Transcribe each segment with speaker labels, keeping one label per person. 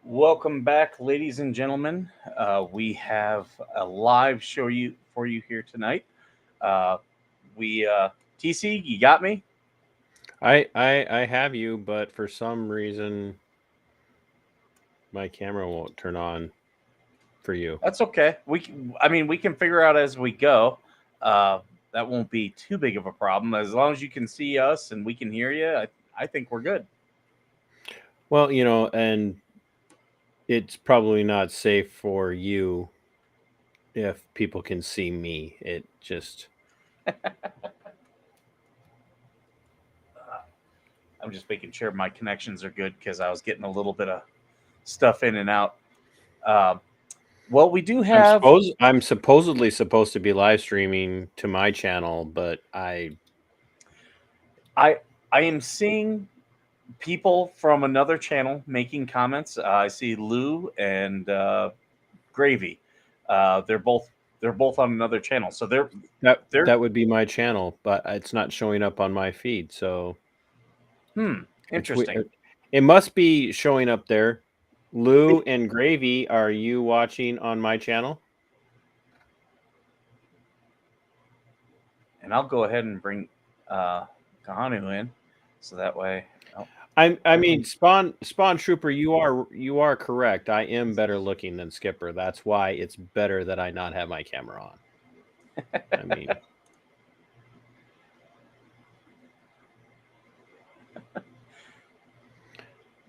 Speaker 1: Welcome back, ladies and gentlemen. We have a live show for you here tonight. Uh, we TC, you got me.
Speaker 2: I have you, but for some reason my camera won't turn on for you.
Speaker 1: That's okay. I mean, we can figure out as we go. Uh, that won't be too big of a problem as long as you can see us and we can hear you. I think we're good.
Speaker 2: Well, and it's probably not safe for you if people can see me. It just
Speaker 1: I'm just making sure my connections are good because I was getting a little bit of stuff in and out. Uh, well, we do have.
Speaker 2: I'm supposedly supposed to be live streaming to my channel, but
Speaker 1: I I am seeing people from another channel making comments. I see Lou and Gravy. They're both on another channel, so they're
Speaker 2: that would be my channel, but it's not showing up on my feed, so it's we-
Speaker 1: interesting.
Speaker 2: it must be showing up there. Lou and Gravy, are you watching on my channel?
Speaker 1: And I'll go ahead and bring uh, Kahanu in, so that way. Oh,
Speaker 2: I mean, Spawn Trooper, you are correct. I am better looking than Skipper. That's why it's better that I not have my camera on. I mean,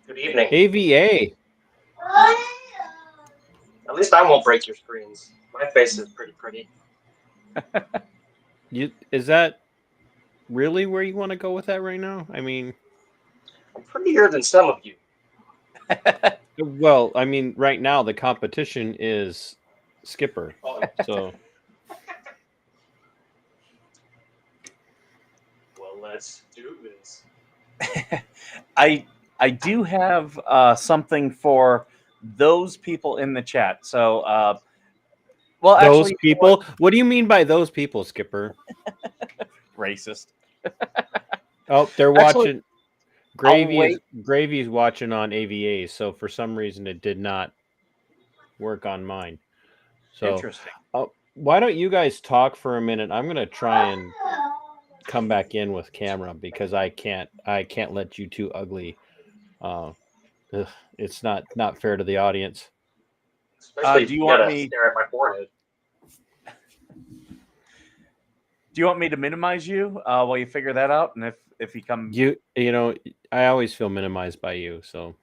Speaker 3: Good evening.
Speaker 2: AVA.
Speaker 3: At least I won't break your screens. My face is pretty pretty.
Speaker 2: Is that really where you want to go with that right now? I mean,
Speaker 3: I'm prettier than some of you.
Speaker 2: well, I mean, right now the competition is Skipper.
Speaker 3: Oh,
Speaker 2: So
Speaker 3: well, let's do this.
Speaker 1: I do have something for those people in the chat. So, well,
Speaker 2: those
Speaker 1: actually, you know
Speaker 2: people. What do you mean by those people, Skipper?
Speaker 1: what? Racist.
Speaker 2: Oh, they're
Speaker 1: Actually,
Speaker 2: watching.
Speaker 1: I'll wait.
Speaker 2: Gravy's watching on AVA, so for some reason it did not work on mine. So,
Speaker 1: Interesting.
Speaker 2: why don't you guys talk for a minute? I'm gonna try and come back in with camera because I can't let you two ugly. Uh, ugh, it's not fair to the audience.
Speaker 3: Especially
Speaker 1: Do
Speaker 3: if
Speaker 1: you
Speaker 3: you
Speaker 1: want
Speaker 3: gotta
Speaker 1: me?
Speaker 3: stare at my forehead.
Speaker 1: Do you want me to minimize you while you figure that out? And if you come,
Speaker 2: You know I always feel minimized by you, so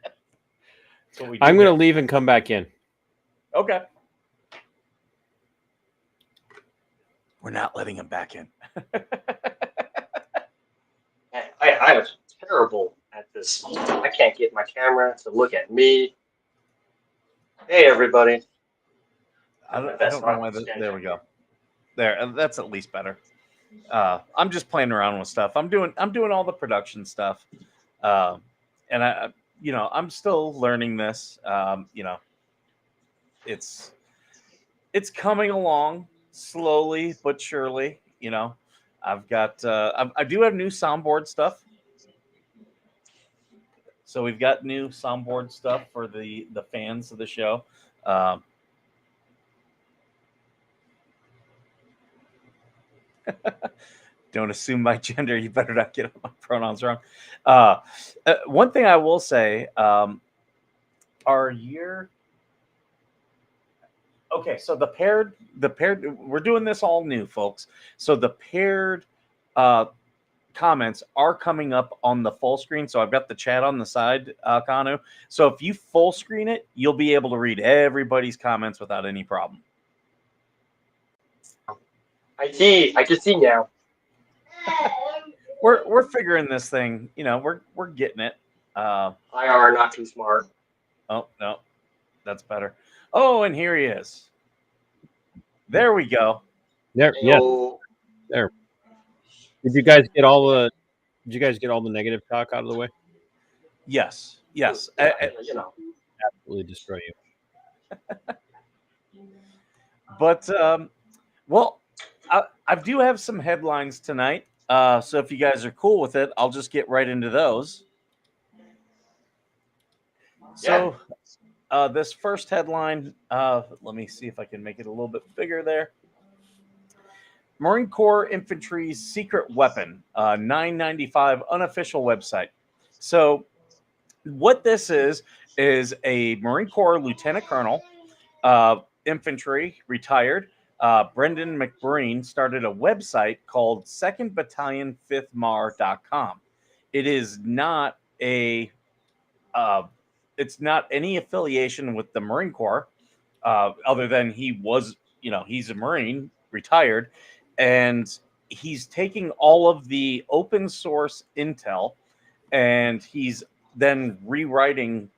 Speaker 1: that's what we do
Speaker 2: I'm gonna
Speaker 1: here.
Speaker 2: leave and come back in.
Speaker 1: Okay. We're not letting him back in.
Speaker 3: I am terrible at this. I can't get my camera to look at me. Hey, everybody.
Speaker 1: I don't know why. There we go. There. That's at least better. I'm just playing around with stuff. I'm doing all the production stuff, uh, and I'm still learning this. It's it's coming along slowly but surely. I've got I do have new soundboard stuff. So we've got new soundboard stuff for the fans of the show. Um, don't assume my gender. You better not get my pronouns wrong. Uh, one thing I will say, our year. Okay, so the paired. We're doing this all new, folks. So the paired uh, comments are coming up on the full screen. So I've got the chat on the side, Kanu. So if you full screen it, you'll be able to read everybody's comments without any problem.
Speaker 3: I see. I can see now.
Speaker 1: We're figuring this thing. We're getting it.
Speaker 3: IR not too smart.
Speaker 1: Oh no, that's better. Oh, and here he is. There we go.
Speaker 2: There, yes,
Speaker 3: Ayo.
Speaker 2: there. Did you guys get all the? Did you guys get all the negative talk out of the way?
Speaker 1: Yes, yes.
Speaker 3: Yeah,
Speaker 2: Absolutely destroy you.
Speaker 1: But well, I do have some headlines tonight. So if you guys are cool with it, I'll just get right into those. So this first headline, let me see if I can make it a little bit bigger there. Marine Corps Infantry's secret weapon, 995 unofficial website. So what this is a Marine Corps Lieutenant Colonel, infantry, retired. Brendan McBreen started a website called Second Battalion 5th Mar.com. It is not a it's not any affiliation with the Marine Corps, other than he was, he's a Marine, retired, and he's taking all of the open source intel and he's then rewriting,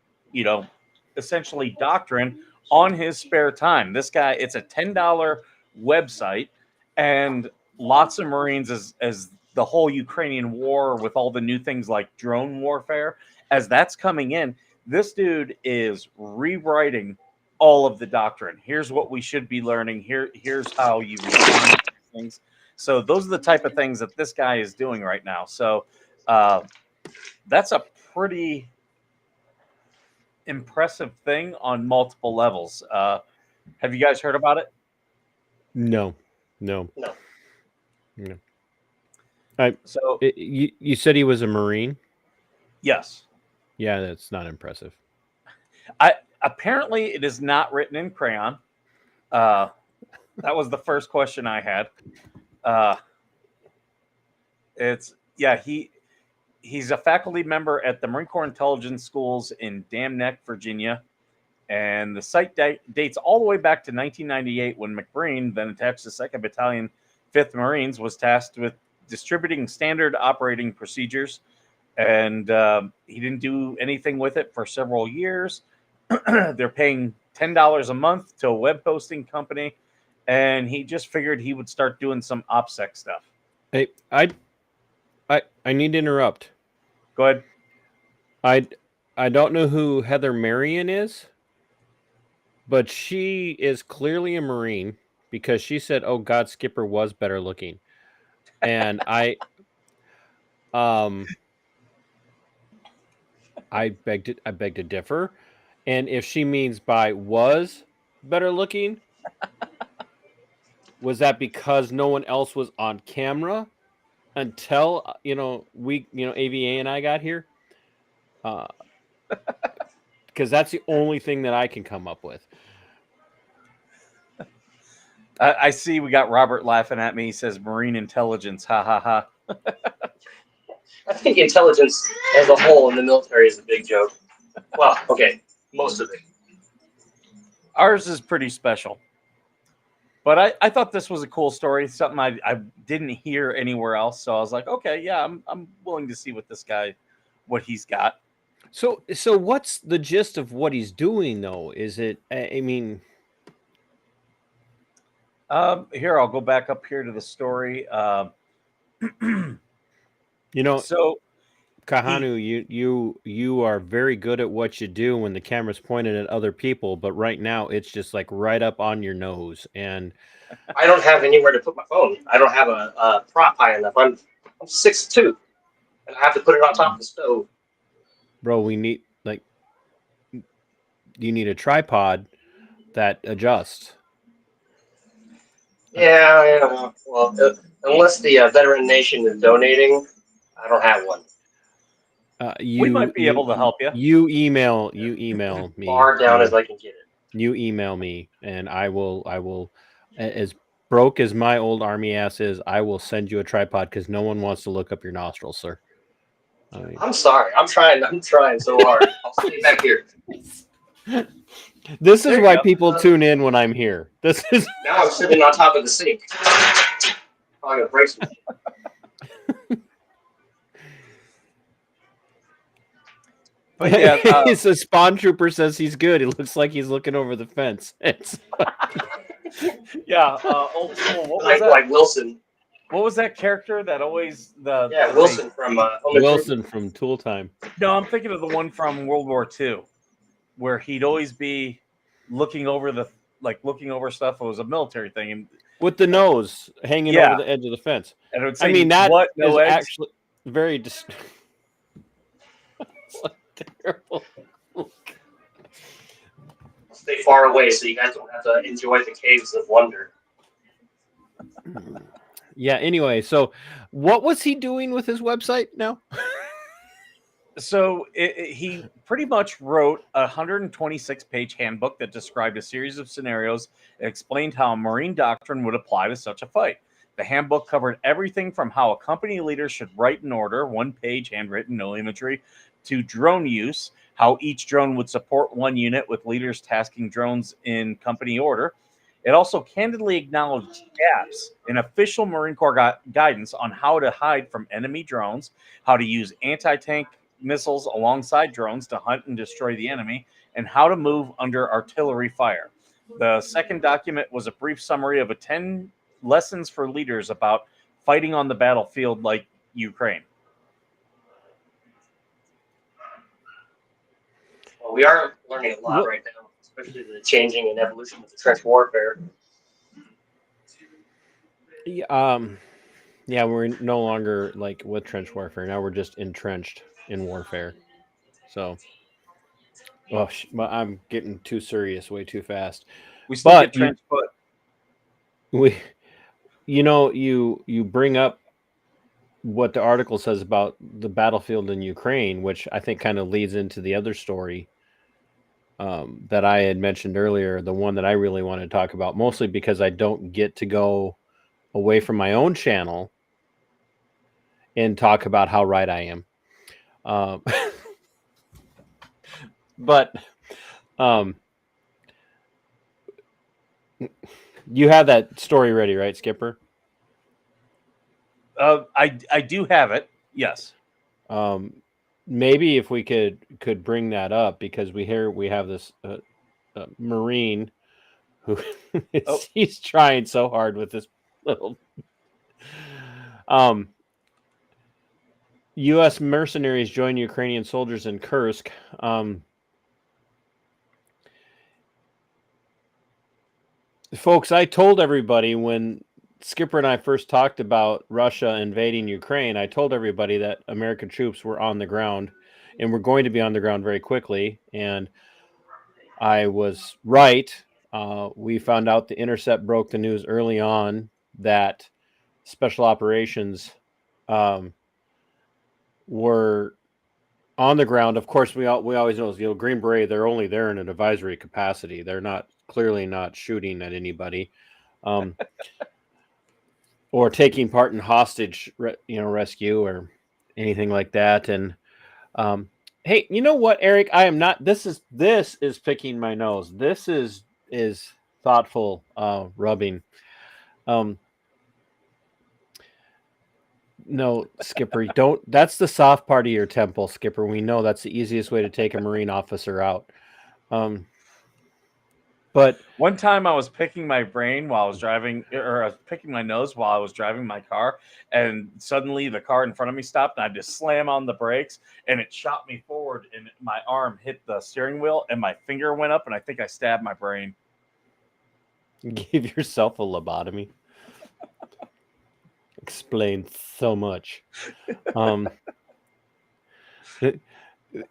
Speaker 1: essentially doctrine on his spare time. This guy, it's a $10 website, and lots of Marines, as the whole Ukrainian war with all the new things like drone warfare, as that's coming in, this dude is rewriting all of the doctrine. Here's what we should be learning. Here's how you respond to things. So those are the type of things that this guy is doing right now. So that's a pretty impressive thing on multiple levels. Have you guys heard about it?
Speaker 2: No.
Speaker 1: So
Speaker 2: You said he was a Marine?
Speaker 1: yes.
Speaker 2: Yeah, that's not impressive.
Speaker 1: Apparently it is not written in crayon. That was the first question I had. He's a faculty member at the Marine Corps Intelligence Schools in Dam Neck, Virginia. And the site dates all the way back to 1998 when McBreen, then attached to 2nd Battalion, 5th Marines, was tasked with distributing standard operating procedures. And he didn't do anything with it for several years. They're paying $10 a month to a web hosting company. And he just figured he would start doing some OPSEC stuff.
Speaker 2: Hey, I need to interrupt.
Speaker 1: Go ahead.
Speaker 2: I don't know who Heather Marion is, but she is clearly a Marine because she said, "Oh God, Skipper was better looking," and I beg to differ. And if she means by was better looking, was that because no one else was on camera until AVA and I got here? Because that's the only thing that I can come up with.
Speaker 1: I see we got Robert laughing at me. He says Marine intelligence. Ha ha ha.
Speaker 3: I think intelligence as a whole in the military is a big joke. Well, okay, most of it.
Speaker 1: Ours is pretty special. But I thought this was a cool story, something I didn't hear anywhere else. So I was like, okay, yeah, I'm willing to see what he's got.
Speaker 2: So what's the gist of what he's doing, though? Is it, I mean...
Speaker 1: Here, I'll go back up here to the story.
Speaker 2: So Kahanu, you are very good at what you do when the camera's pointed at other people, but right now it's just like right up on your nose. And
Speaker 3: I don't have anywhere to put my phone. I don't have a prop high enough. I'm 6'2", and I have to put it on top of the stove.
Speaker 2: Bro, we need you need a tripod that adjusts.
Speaker 3: Yeah. Well, unless the veteran nation is donating, I don't have one.
Speaker 1: We might be able to help you.
Speaker 2: You email me.
Speaker 3: Far down as I can get it.
Speaker 2: You email me, and I will. As broke as my old army ass is, I will send you a tripod because no one wants to look up your nostrils, sir.
Speaker 3: I'm sorry. I'm trying so hard. I'll stay back here.
Speaker 2: This is why people tune in when I'm here. This is
Speaker 3: now I'm sitting on top of the sink. I'm gonna break some shit.
Speaker 2: But yeah, so Spawn Trooper says he's good. He looks like he's looking over the fence.
Speaker 1: Yeah, old school. What was that?
Speaker 3: Like Wilson.
Speaker 1: What was that character that always
Speaker 3: Wilson from
Speaker 2: Wilson from Tool Time.
Speaker 1: No, I'm thinking of the one from World War II, where he'd always be looking over stuff. It was a military thing, and
Speaker 2: with the nose hanging over the edge of the fence.
Speaker 1: And it would say,
Speaker 2: that
Speaker 1: no
Speaker 2: is
Speaker 1: eggs?
Speaker 2: actually very it's like terrible.
Speaker 3: Stay far away so you guys don't have to enjoy the caves of wonder.
Speaker 2: Yeah. Anyway, so what was he doing with his website now?
Speaker 1: So he pretty much wrote a 126-page handbook that described a series of scenarios and explained how a Marine doctrine would apply to such a fight. The handbook covered everything from how a company leader should write an order, one page handwritten, no imagery, to drone use, how each drone would support one unit with leaders tasking drones in company order. It also candidly acknowledged gaps in official Marine Corps guidance on how to hide from enemy drones, how to use anti-tank missiles alongside drones to hunt and destroy the enemy, and how to move under artillery fire. The second document was a brief summary of 10 lessons for leaders about fighting on the battlefield like Ukraine.
Speaker 3: Well, we are learning a lot right now, especially the changing and evolution of the trench warfare.
Speaker 2: Yeah, we're no longer like with trench warfare. Now we're just entrenched in warfare. So, I'm getting too serious way too fast.
Speaker 1: We still
Speaker 2: But
Speaker 1: get trench foot.
Speaker 2: You bring up what the article says about the battlefield in Ukraine, which I think kind of leads into the other story that I had mentioned earlier, the one that I really want to talk about, mostly because I don't get to go away from my own channel and talk about how right I am. But you have that story ready, right, Skipper?
Speaker 1: I do have it. Yes.
Speaker 2: Maybe if we could bring that up, because we have this Marine who he's trying so hard with this little U.S. mercenaries join Ukrainian soldiers in Kursk. Folks, I told everybody when Skipper and I first talked about Russia invading Ukraine, I told everybody that American troops were on the ground and were going to be on the ground very quickly. And I was right. We found out the Intercept broke the news early on that special operations were on the ground. Of course, we always know, Green Beret, they're only there in an advisory capacity. They're clearly not shooting at anybody. Or taking part in hostage, rescue or anything like that. And hey, you know what, Eric? I am not. This is picking my nose. This is thoughtful rubbing. No, Skipper, don't. That's the soft part of your temple, Skipper. We know that's the easiest way to take a Marine officer out. But
Speaker 1: one time I was picking my brain while I was driving, or I was picking my nose while I was driving my car, and suddenly the car in front of me stopped, and I just slammed on the brakes, and it shot me forward, and my arm hit the steering wheel, and my finger went up, and I think I stabbed my brain.
Speaker 2: Give yourself a lobotomy. Explains so much.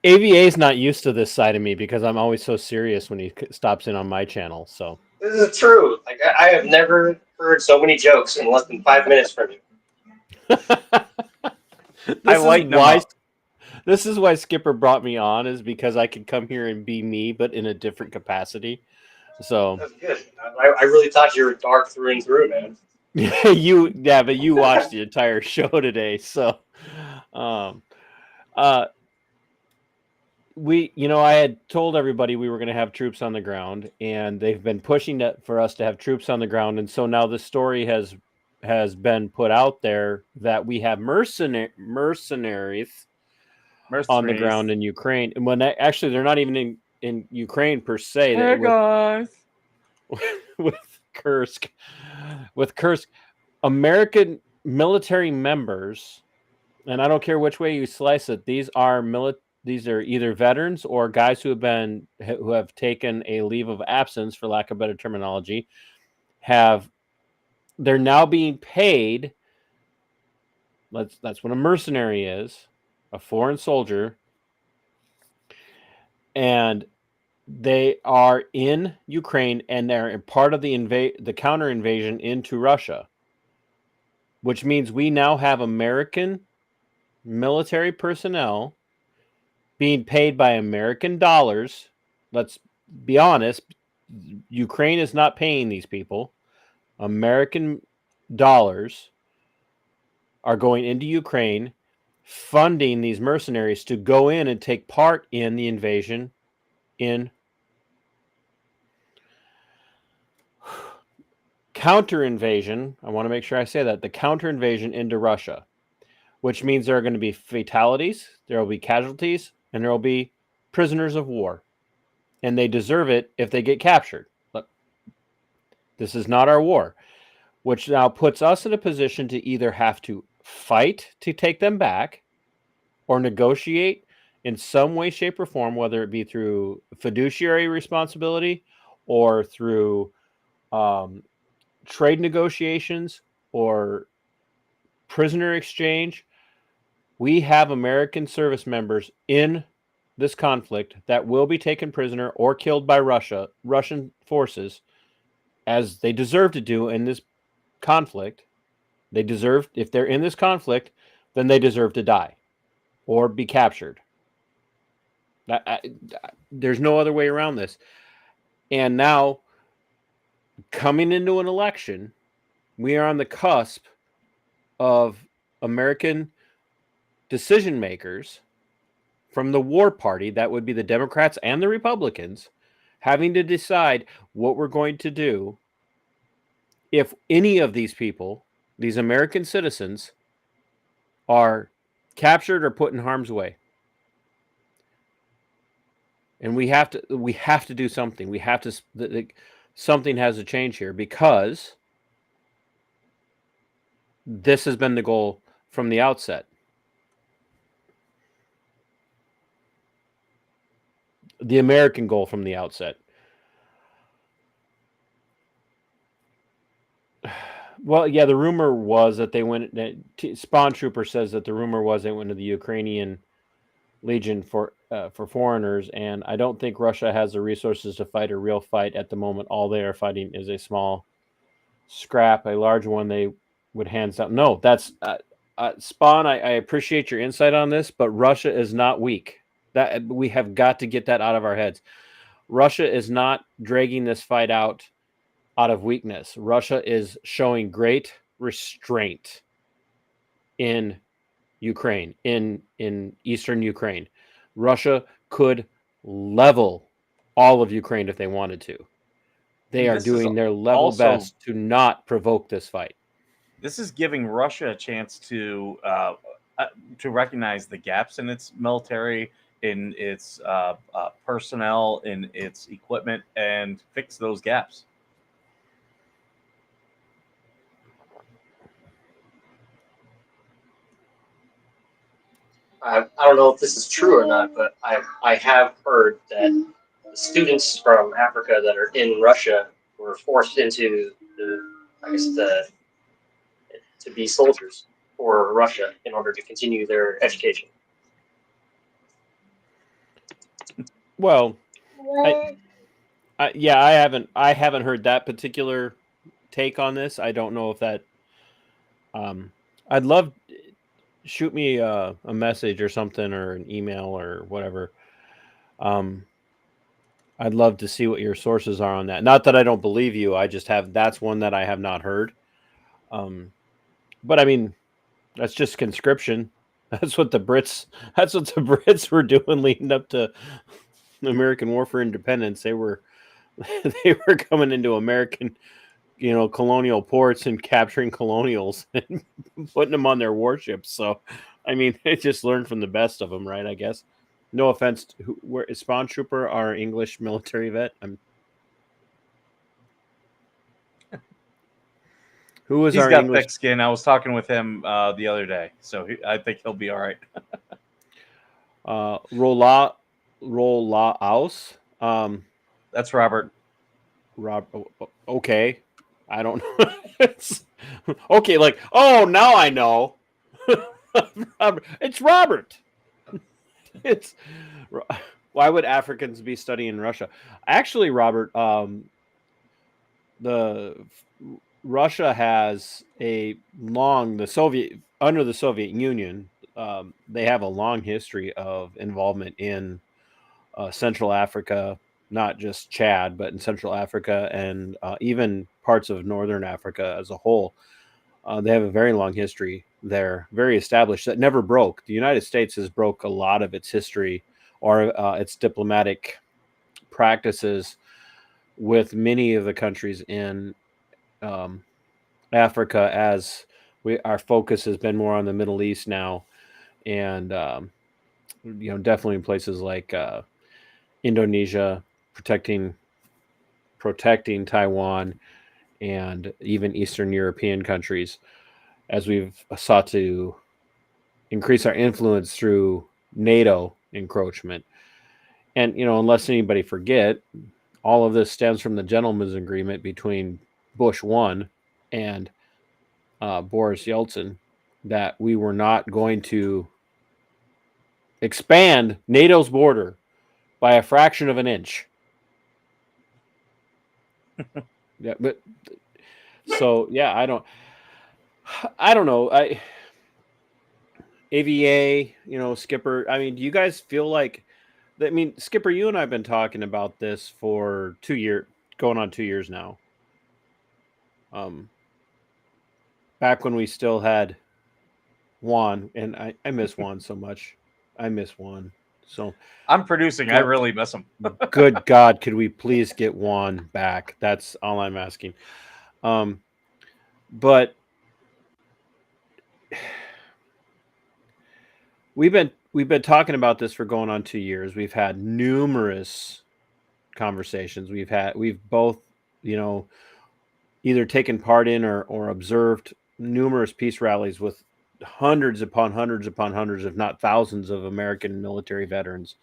Speaker 2: AVA is not used to this side of me because I'm always so serious when he stops in on my channel. So
Speaker 3: this is true. Like I have never heard so many jokes in less than 5 minutes from you.
Speaker 2: This is why Skipper brought me on, is because I could come here and be me, but in a different capacity. So
Speaker 3: that's good. I really thought you were dark through and through, man.
Speaker 2: But you watched the entire show today, so I had told everybody we were going to have troops on the ground, and they've been pushing for us to have troops on the ground. And so now the story has been put out there that we have mercenaries on the ground in Ukraine. And when actually they're not even in Ukraine per se.
Speaker 1: Hey guys.
Speaker 2: With Kursk, American military members, and I don't care which way you slice it, these are either veterans or guys who have taken a leave of absence, for lack of better terminology. They're now being paid. That's what a mercenary is, a foreign soldier. and they are in Ukraine, and they're part of the counter invasion into Russia, which means we now have American military personnel being paid by American dollars. Let's be honest, Ukraine is not paying these people. American dollars are going into Ukraine, funding these mercenaries to go in and take part in the invasion in counter invasion. I want to make sure I say that the counter invasion into Russia, which means there are going to be fatalities, there will be casualties, and there will be prisoners of war. And they deserve it if they get captured. Look, this is not our war, which now puts us in a position to either have to fight to take them back or negotiate in some way, shape, or form, whether it be through fiduciary responsibility or through trade negotiations or prisoner exchange. We have American service members in this conflict that will be taken prisoner or killed by Russian forces, as they deserve to do in this conflict. They deserve, if they're in this conflict, then they deserve to die or be captured. There's no other way around this. And now, coming into an election, we are on the cusp of American decision makers from the war party, that would be the Democrats and the Republicans, having to decide what we're going to do if any of these people, these American citizens, are captured or put in harm's way. And we have to do something. We have to, something has to change here, because this has been the goal from the outset. The American goal from the outset. Well, yeah, the rumor was that they went. Spawn Trooper says that the rumor was they went to the Ukrainian Legion for foreigners, and I don't think Russia has the resources to fight a real fight at the moment. All they are fighting is a small scrap. A large one they would hands down. No, that's Spawn. I appreciate your insight on this, but Russia is not weak. That we have got to get that out of our heads. Russia is not dragging this fight out of weakness. Russia is showing great restraint in Ukraine, in eastern Ukraine. Russia could level all of Ukraine if they wanted to. They are doing their level best to not provoke this fight.
Speaker 1: This is giving Russia a chance to recognize the gaps in its military, in its personnel, in its equipment, and fix those gaps.
Speaker 3: I don't know if this is true or not, but I have heard that the students from Africa that are in Russia were forced into to be soldiers for Russia in order to continue their education.
Speaker 2: Well, I haven't heard that particular take on this. I don't know if that. I'd love. Shoot me a message or something, or an email or whatever. I'd love to see what your sources are on that. Not that I don't believe you. I just that's one that I have not heard. But I mean, that's just conscription. That's what the Brits were doing leading up to American War for Independence. They were coming into American, colonial ports and capturing colonials and putting them on their warships. So, I mean, they just learned from the best of them, right? I guess. No offense. Where is Spawn Trooper, our English military vet? Who was
Speaker 1: He's
Speaker 2: our
Speaker 1: got
Speaker 2: English?
Speaker 1: thick skin. I was talking with him the other day, so I think he'll be all right.
Speaker 2: Rolaus.
Speaker 1: That's Robert.
Speaker 2: Okay. I don't know. Okay, like, oh, now I know. It's Robert. Why would Africans be studying Russia? Actually, Robert, Russia has under the Soviet Union. They have a long history of involvement in Central Africa, not just Chad, but in Central Africa and even parts of Northern Africa as a whole. They have a very long history there, very established, that never broke. The United States has broke a lot of its history or its diplomatic practices with many of the countries in Africa, as our focus has been more on the Middle East now, and definitely in places like Indonesia, protecting Taiwan, and even Eastern European countries, as we've sought to increase our influence through NATO encroachment. And unless anybody forget, all of this stems from the gentleman's agreement between Bush 1 and Boris Yeltsin, that we were not going to expand NATO's border by a fraction of an inch. Yeah, but so yeah, I don't know. AVA, Skipper. I mean, do you guys feel like? I mean, Skipper, you and I have been talking about this for 2 years, going on 2 years now. Back when we still had Juan, and I miss Juan so much. I miss Juan. So
Speaker 1: I'm producing. I really miss him.
Speaker 2: Good God, could we please get Juan back? That's all I'm asking. But we've been talking about this for going on 2 years. We've had numerous conversations. We've both, either taken part in or observed numerous peace rallies with hundreds upon hundreds upon hundreds, if not thousands, of American military veterans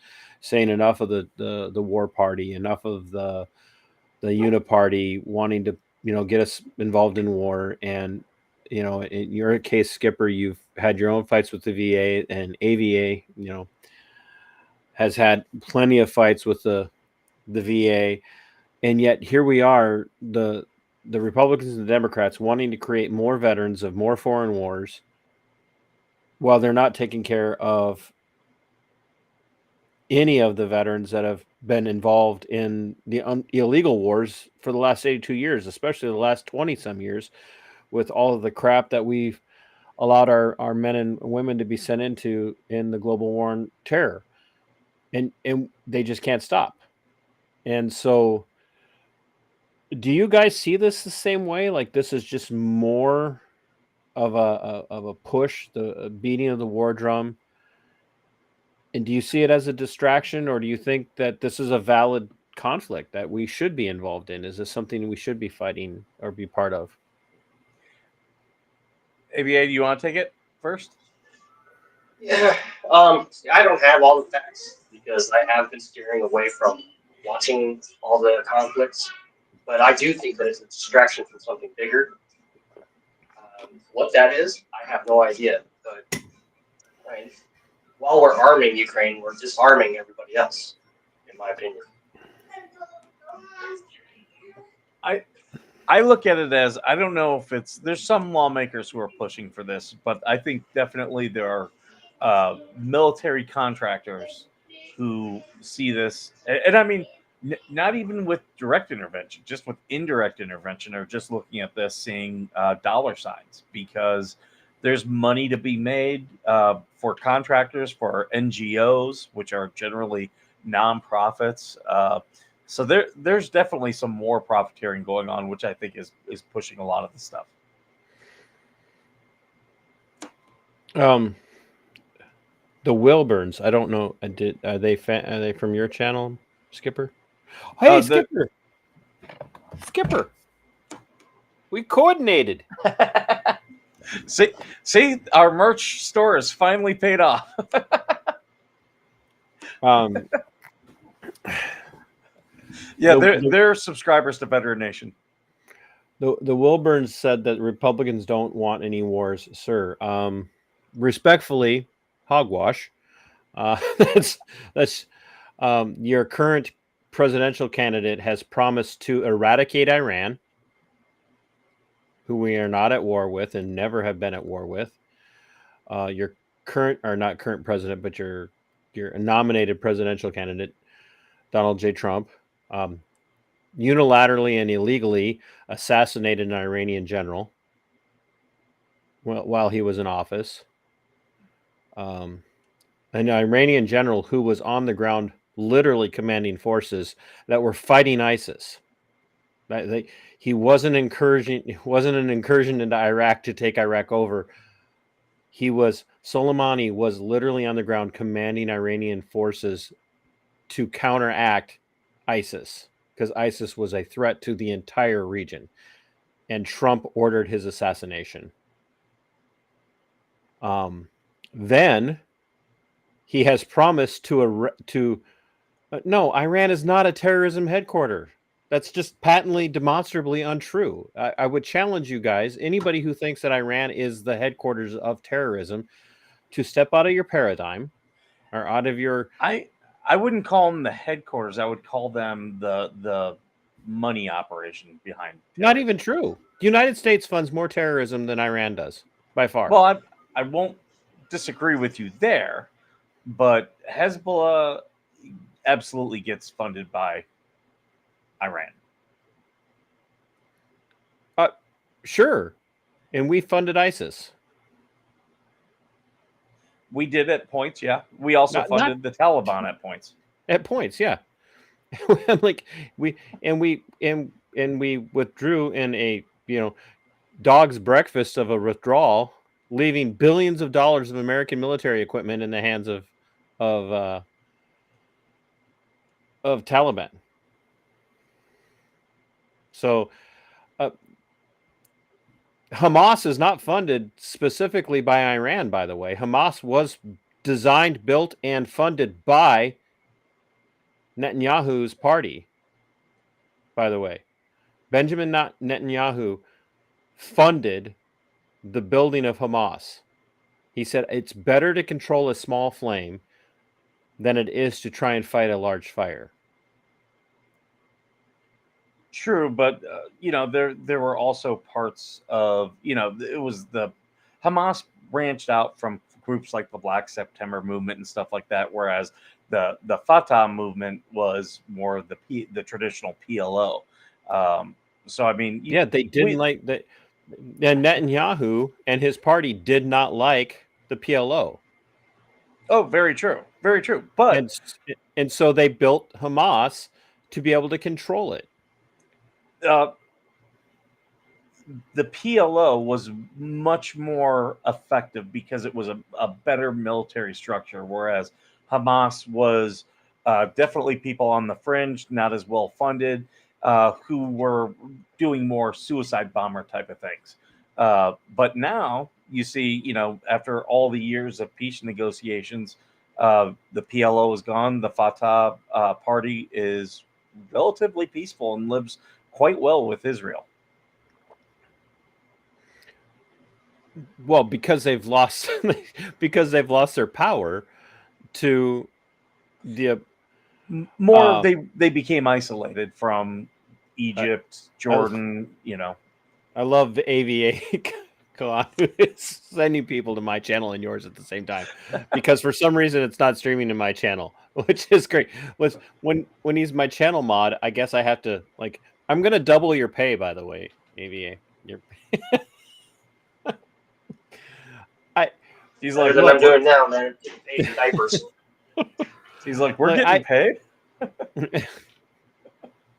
Speaker 2: saying enough of the war party, enough of the uniparty wanting to, get us involved in war. And, in your case, Skipper, you've had your own fights with the VA, and AVA, has had plenty of fights with the VA. And yet here we are, the Republicans and the Democrats wanting to create more veterans of more foreign wars, while they're not taking care of any of the veterans that have been involved in the illegal wars for the last 82 years, especially the last 20 some years, with all of the crap that we've allowed our men and women to be sent into in the global war on terror. And they just can't stop. And so do you guys see this the same way? Like, this is just more of a push, the beating of the war drum? And do you see it as a distraction, or do you think that this is a valid conflict that we should be involved in? Is this something we should be fighting or be part of?
Speaker 1: ABA, do you want to take it first?
Speaker 3: Yeah, I don't have all the facts because I have been steering away from watching all the conflicts, but I do think that it's a distraction from something bigger. What that is, I have no idea. But while we're arming Ukraine, we're disarming everybody else, in my opinion.
Speaker 1: I look at it as, I don't know if there's some lawmakers who are pushing for this, but I think definitely there are military contractors who see this. And I mean, not even with direct intervention, just with indirect intervention, or just looking at this, seeing dollar signs, because there's money to be made for contractors, for NGOs, which are generally nonprofits. So there's definitely some more profiteering going on, which I think is pushing a lot of the stuff.
Speaker 2: The Wilburns, I don't know. Are they from your channel, Skipper? Hey, Skipper. Skipper. We coordinated.
Speaker 1: See, our merch store is finally paid off. Yeah, they're subscribers to Veteran Nation.
Speaker 2: The Wilburns said that Republicans don't want any wars, sir. Respectfully, hogwash. That's Your current presidential candidate has promised to eradicate Iran, who we are not at war with and never have been at war with. Your current, or not current president, but your nominated presidential candidate, Donald J. Trump, unilaterally and illegally assassinated an Iranian general while he was in office. An Iranian general who was on the ground, literally commanding forces that were fighting ISIS. He wasn't encouraging. It wasn't an incursion into Iraq to take Iraq over. Soleimani was literally on the ground commanding Iranian forces to counteract ISIS, because ISIS was a threat to the entire region, and Trump ordered his assassination. Then he has promised no, Iran is not a terrorism headquarters. That's just patently, demonstrably untrue. I would challenge you guys, anybody who thinks that Iran is the headquarters of terrorism, to step out of your paradigm, or out of your...
Speaker 1: I wouldn't call them the headquarters. I would call them the money operation behind terrorism.
Speaker 2: Not even true. The United States funds more terrorism than Iran does, by far.
Speaker 1: Well, I won't disagree with you there, but Hezbollah absolutely gets funded by Iran.
Speaker 2: Sure. And we funded ISIS.
Speaker 1: We did at points, yeah. We also funded the Taliban at points.
Speaker 2: At points, yeah. Like we withdrew in a dog's breakfast of a withdrawal, leaving billions of dollars of American military equipment in the hands of Taliban. So Hamas is not funded specifically by Iran, by the way. Hamas was designed, built, and funded by Netanyahu's party, by the way. Benjamin Netanyahu funded the building of Hamas. He said it's better to control a small flame than it is to try and fight a large fire.
Speaker 1: True, but there were also parts of it was the Hamas branched out from groups like the Black September movement and stuff like that, whereas the Fatah movement was more of the traditional PLO. So I mean,
Speaker 2: they didn't like that. And Netanyahu and his party did not like the PLO.
Speaker 1: Oh, very true, very true. But
Speaker 2: and so they built Hamas to be able to control it.
Speaker 1: The PLO was much more effective because it was a better military structure, whereas Hamas was definitely people on the fringe, not as well funded, who were doing more suicide bomber type of things. But now you see, after all the years of peace negotiations, the PLO is gone. The Fatah party is relatively peaceful and lives quite well with Israel.
Speaker 2: Well, because they've lost their power to the
Speaker 1: more. They became isolated from Egypt, Jordan.
Speaker 2: I love AVA sending people to my channel and yours at the same time, because for some reason it's not streaming to my channel, which is great. When he's my channel mod, I guess I have to I'm gonna double your pay, by the way, AVA.
Speaker 3: He's like, I'm doing now, man. Getting paid in diapers.
Speaker 1: He's like, we're getting paid.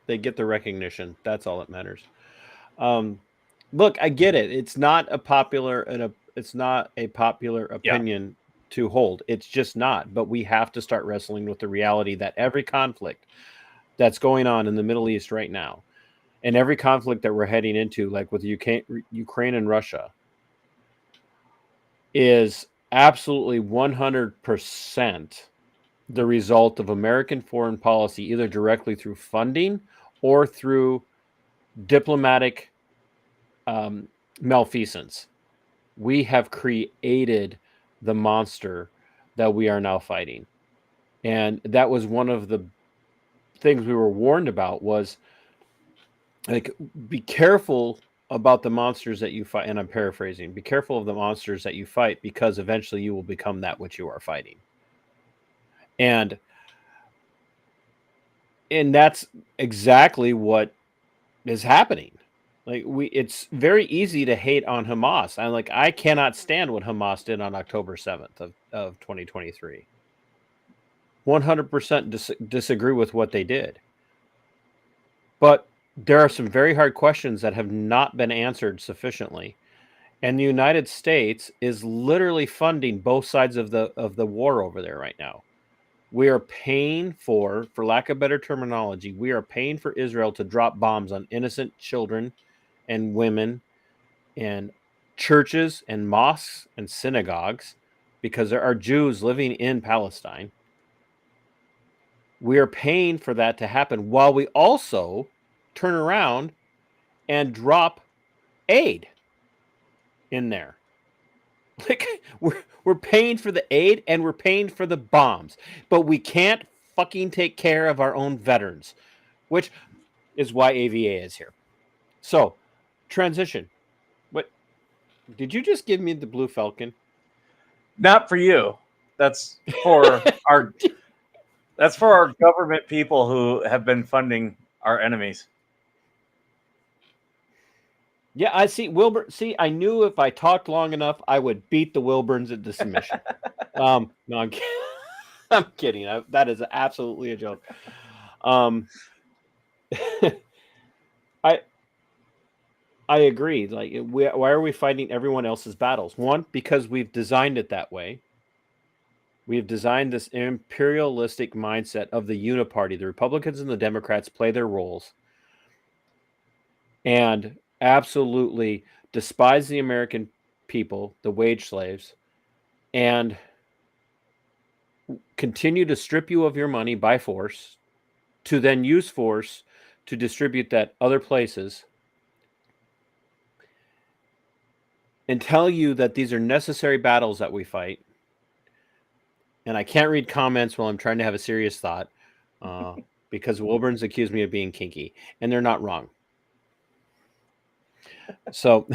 Speaker 2: They get the recognition. That's all that matters. Look, I get it. It's not a popular opinion to hold. It's just not. But we have to start wrestling with the reality that every conflict that's going on in the Middle East right now, and every conflict that we're heading into, like with Ukraine and Russia, is absolutely 100% the result of American foreign policy, either directly through funding or through diplomatic malfeasance. We have created the monster that we are now fighting. And that was one of the things we were warned about was like, be careful about the monsters that you fight. And I'm paraphrasing, be careful of the monsters that you fight, because eventually you will become that which you are fighting. And that's exactly what is happening. Like, it's very easy to hate on Hamas. I cannot stand what Hamas did on October 7th of 2023. 100% disagree with what they did. But there are some very hard questions that have not been answered sufficiently. And the United States is literally funding both sides of the war over there right now. We are paying for lack of better terminology, we are paying for Israel to drop bombs on innocent children and women and churches and mosques and synagogues, because there are Jews living in Palestine. We are paying for that to happen while we also turn around and drop aid in there. Like, we're paying for the aid and we're paying for the bombs, but we can't fucking take care of our own veterans, which is why AVA is here. So, transition. What did you just give me the Blue Falcon?
Speaker 1: Not for you. That's for our. That's for our government people who have been funding our enemies.
Speaker 2: Yeah, I see. Wilbur. See, I knew if I talked long enough, I would beat the Wilburns into submission. No, I'm kidding. I'm kidding. That is absolutely a joke. I agree. Like, why are we fighting everyone else's battles? One, because we've designed it that way. We've designed this imperialistic mindset of the uniparty. The Republicans and the Democrats play their roles and absolutely despise the American people, the wage slaves, and continue to strip you of your money by force, to then use force to distribute that other places, and tell you that these are necessary battles that we fight. And I can't read comments while I'm trying to have a serious thought, because Wilburns accuse me of being kinky, and they're not wrong. So,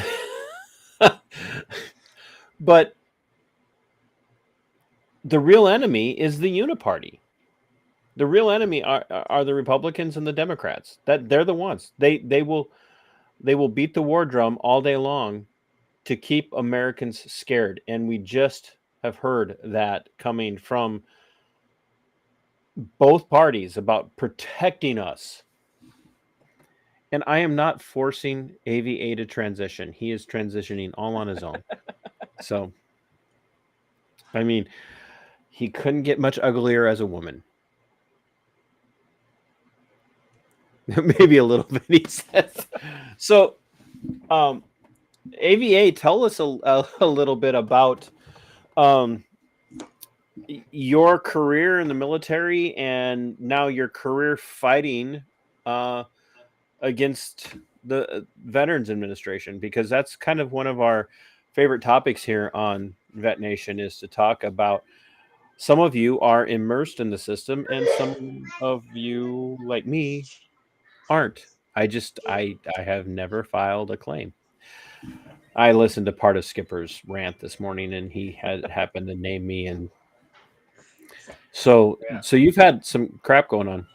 Speaker 2: but the real enemy is the uniparty. The real enemy are the Republicans and the Democrats. That they're the ones. They will beat the war drum all day long to keep Americans scared. And we just have heard that coming from both parties about protecting us. And I am not forcing AVA to transition. He is transitioning all on his own. So, I mean, he couldn't get much uglier as a woman. Maybe a little bit, he says. So, AVA, tell us a little bit about your career in the military and now your career fighting against the Veterans Administration, because that's kind of one of our favorite topics here on Vet Nation, is to talk about. Some of you are immersed in the system and some of you, like me, aren't. I have never filed a claim. I listened to part of Skipper's rant this morning, and he had happened to name me, and so you've had some crap going on.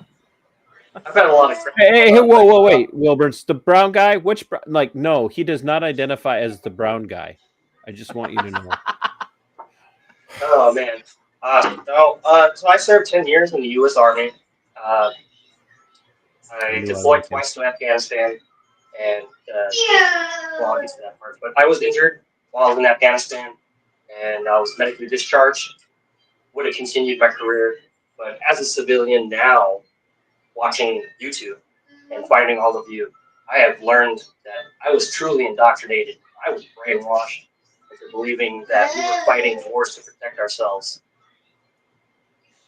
Speaker 3: I've had a lot of crap.
Speaker 2: Hey, whoa, wait, Wilburns, the brown guy? Which no, he does not identify as the brown guy. I just want you to know.
Speaker 3: Oh man. So I served 10 years in the U.S. Army. I deployed twice to Afghanistan, and well, I'll get to that part. But I was injured while I was in Afghanistan, and I was medically discharged. Would have continued my career, but as a civilian now, watching YouTube and finding all of you, I have learned that I was truly indoctrinated. I was brainwashed into believing that we were fighting wars to protect ourselves.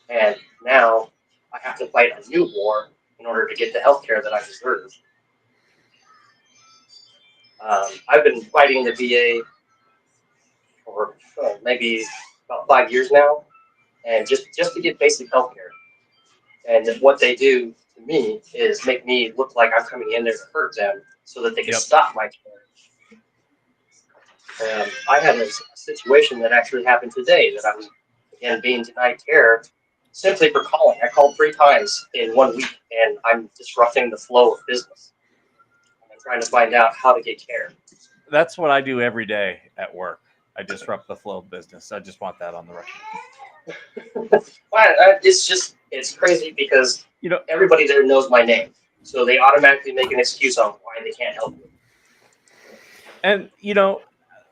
Speaker 3: And now I have to fight a new war in order to get the health care that I deserve. I've been fighting the VA for maybe about 5 years now. and just to get basic health care. And what they do to me is make me look like I'm coming in there to hurt them so that they can
Speaker 1: Yep.
Speaker 3: stop my care. I had a situation that actually happened today that I was, again, being denied care simply for calling. I called 3 times in 1 week, and I'm disrupting the flow of business. I'm trying to find out how to get care.
Speaker 1: That's what I do every day at work. I disrupt the flow of business. I just want that on the record.
Speaker 3: It's crazy because
Speaker 1: You know,
Speaker 3: everybody there knows my name, so they automatically make an excuse on why they can't help me.
Speaker 1: and you know,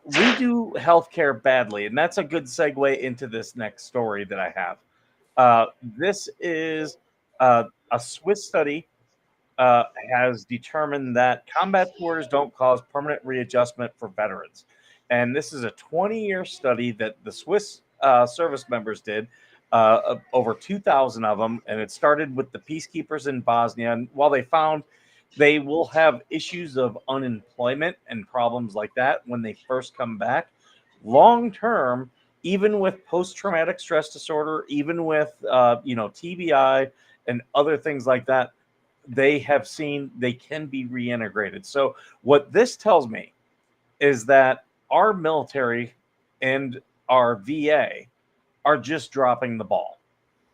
Speaker 1: we do healthcare badly, and that's a good segue into this next story that I have. This is a Swiss study has determined that combat tours don't cause permanent readjustment for veterans. And this is a 20-year study that the Swiss service members did, over 2,000 of them. And it started with the peacekeepers in Bosnia. And while they found they will have issues of unemployment and problems like that when they first come back, long term, even with post-traumatic stress disorder, even with TBI and other things like that, they have seen they can be reintegrated. So what this tells me is that our military and our VA are just dropping the ball.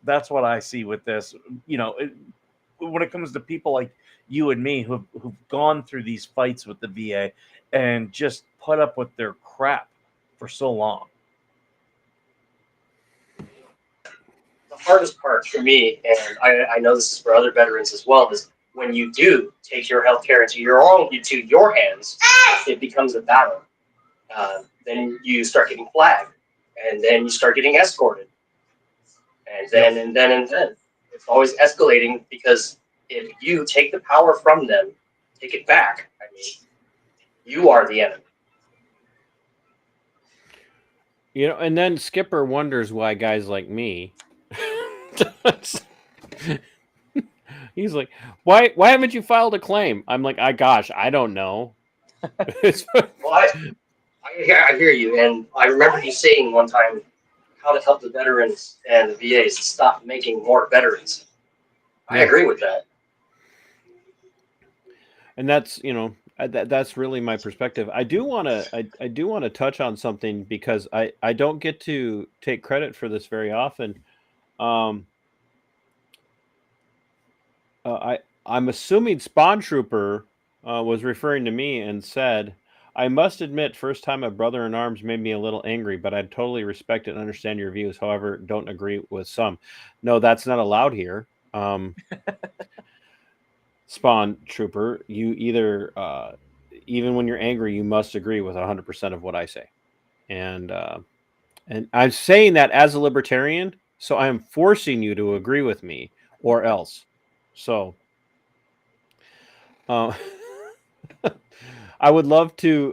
Speaker 1: That's what I see with this. When it comes to people like you and me who've gone through these fights with the VA and just put up with their crap for so long.
Speaker 3: The hardest part for me, and I know this is for other veterans as well, is when you do take your healthcare into your hands, it becomes a battle. Then you start getting flagged, and then you start getting escorted, and then. It's always escalating because if you take the power from them, take it back. I mean, you are the enemy.
Speaker 2: And then Skipper wonders why guys like me. He's like, why haven't you filed a claim? I'm like, I don't know.
Speaker 3: Well, I hear you, and I remember you saying one time how to help the veterans and the VAs stop making more veterans. I agree with that.
Speaker 2: And that's that's really my perspective. I do want to touch on something because I don't get to take credit for this very often. I'm assuming Spawn Trooper was referring to me and said, I must admit, first time a brother in arms made me a little angry, but I totally respect and understand your views. However, don't agree with some. No, that's not allowed here. Spawn Trooper, you either, even when you're angry, you must agree with 100% of what I say. And I'm saying that as a libertarian, so I'm forcing you to agree with me or else. So I would love to.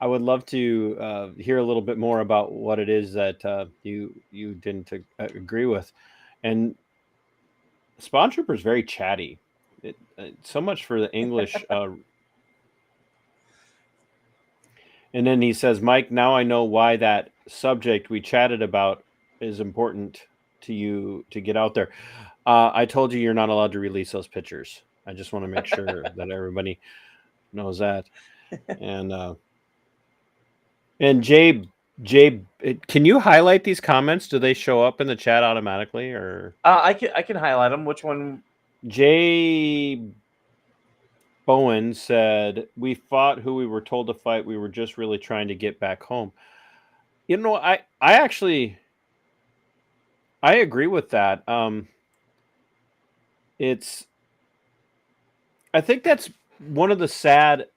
Speaker 2: I would love to hear a little bit more about what it is that you didn't agree with. And Spawn Trooper is very chatty. So much for the English. And then he says, Mike, now I know why that subject we chatted about is important to you to get out there. I told you you're not allowed to release those pictures. I just want to make sure that everybody knows that. And Jay, can you highlight these comments? Do they show up in the chat automatically, or
Speaker 1: I can highlight them. Which one?
Speaker 2: Jay Bowen said, "We fought who we were told to fight. We were just really trying to get back home." I actually I agree with that. I think that's one of the sad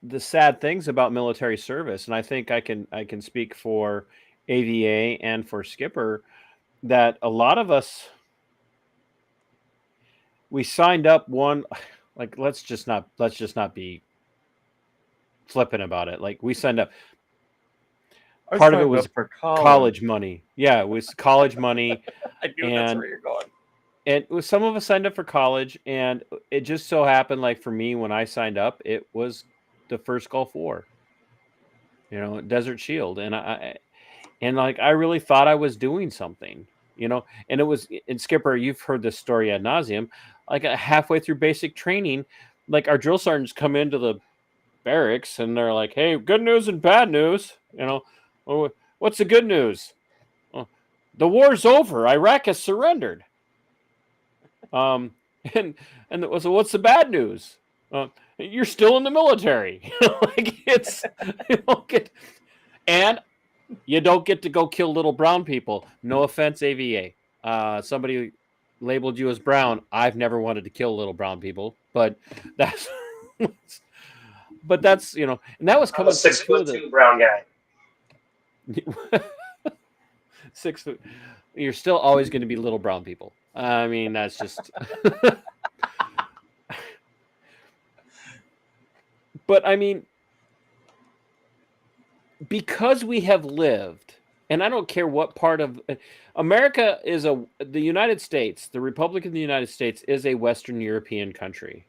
Speaker 2: things about military service, and I think I can speak for AVA and for Skipper that a lot of us, we signed up like let's just not be flippant about it. Like we signed up. Part of it was
Speaker 1: for
Speaker 2: college money. Yeah, it was college money.
Speaker 1: I knew that's where you're going.
Speaker 2: And some of us signed up for college, and it just so happened, like for me, when I signed up, it was the first Gulf War, Desert Shield, And like, I really thought I was doing something, you know, and it was, and Skipper, you've heard this story ad nauseum, like halfway through basic training, like our drill sergeants come into the barracks and they're like, hey, good news and bad news, you know. "Oh, what's the good news? "Oh, the war's over. Iraq has surrendered. Um, and so what's the bad news? You're still in the military. Like it's you don't get, and you don't get to go kill little brown people. No offense, AVA. Somebody labeled you as brown. I've never wanted to kill little brown people, but that's but that's, you know, and that was
Speaker 3: I'm
Speaker 2: coming
Speaker 3: a
Speaker 2: from two of
Speaker 3: 6'2" brown guy.
Speaker 2: the 6 foot. You're still always going to be little brown people. I mean, that's just. But I mean, because we have lived, and I don't care what part of America is the United States, the Republic of the United States is a Western European country.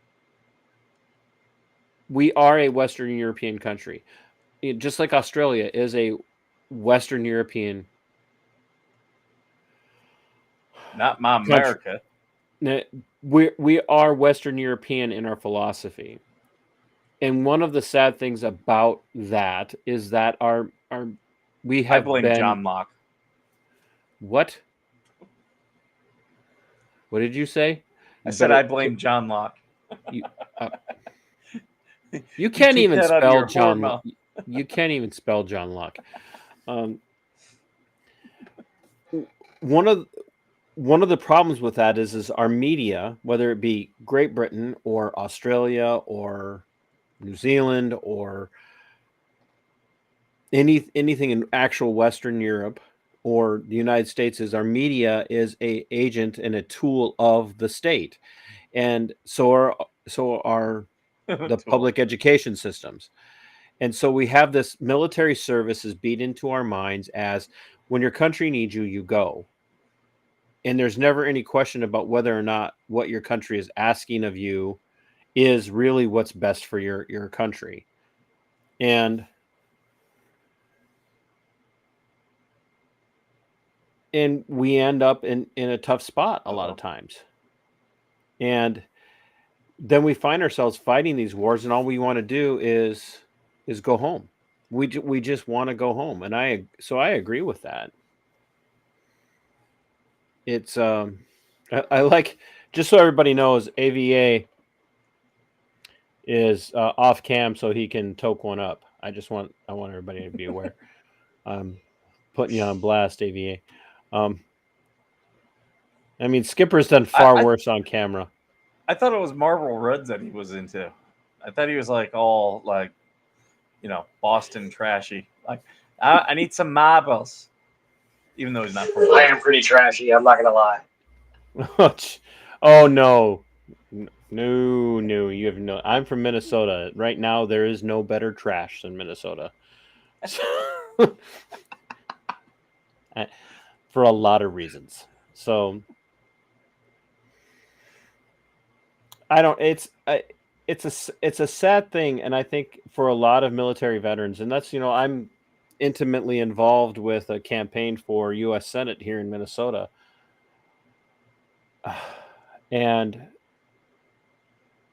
Speaker 2: We are a Western European country, just like Australia is a Western European.
Speaker 1: Not my America.
Speaker 2: We are Western European in our philosophy. And one of the sad things about that is that we have
Speaker 1: I blame
Speaker 2: been,
Speaker 1: John Locke.
Speaker 2: What? What did you say?
Speaker 1: I said I blame John Locke.
Speaker 2: You can't even
Speaker 1: that out of
Speaker 2: spell
Speaker 1: your
Speaker 2: John.
Speaker 1: whore mouth.
Speaker 2: You can't even spell John Locke. One of the problems with that is our media, whether it be Great Britain or Australia or New Zealand or anything in actual Western Europe or the United States, is our media is a agent and a tool of the state, and so are the public education systems. And so we have this military service is beat into our minds as when your country needs you, you go. And there's never any question about whether or not what your country is asking of you is really what's best for your country. And we end up in a tough spot a lot of times. And then we find ourselves fighting these wars, and all we want to do is go home. We just want to go home. And I agree with that. It's I like, just so everybody knows, AVA is off cam so he can toke one up. I want everybody to be aware. I'm putting you on blast, AVA. I mean, Skipper's done far worse on camera.
Speaker 1: I thought it was Marble Reds that he was into. I thought he was like all like, you know, Boston trashy. Like, I need some marbles. Even though he's not.
Speaker 3: I am pretty trashy. I'm not gonna lie.
Speaker 2: Oh no, you have no. I'm from Minnesota. Right now, there is no better trash than Minnesota. For a lot of reasons. So I don't. It's a sad thing, and I think for a lot of military veterans, and that's, you know, I'm intimately involved with a campaign for U.S. Senate here in Minnesota, and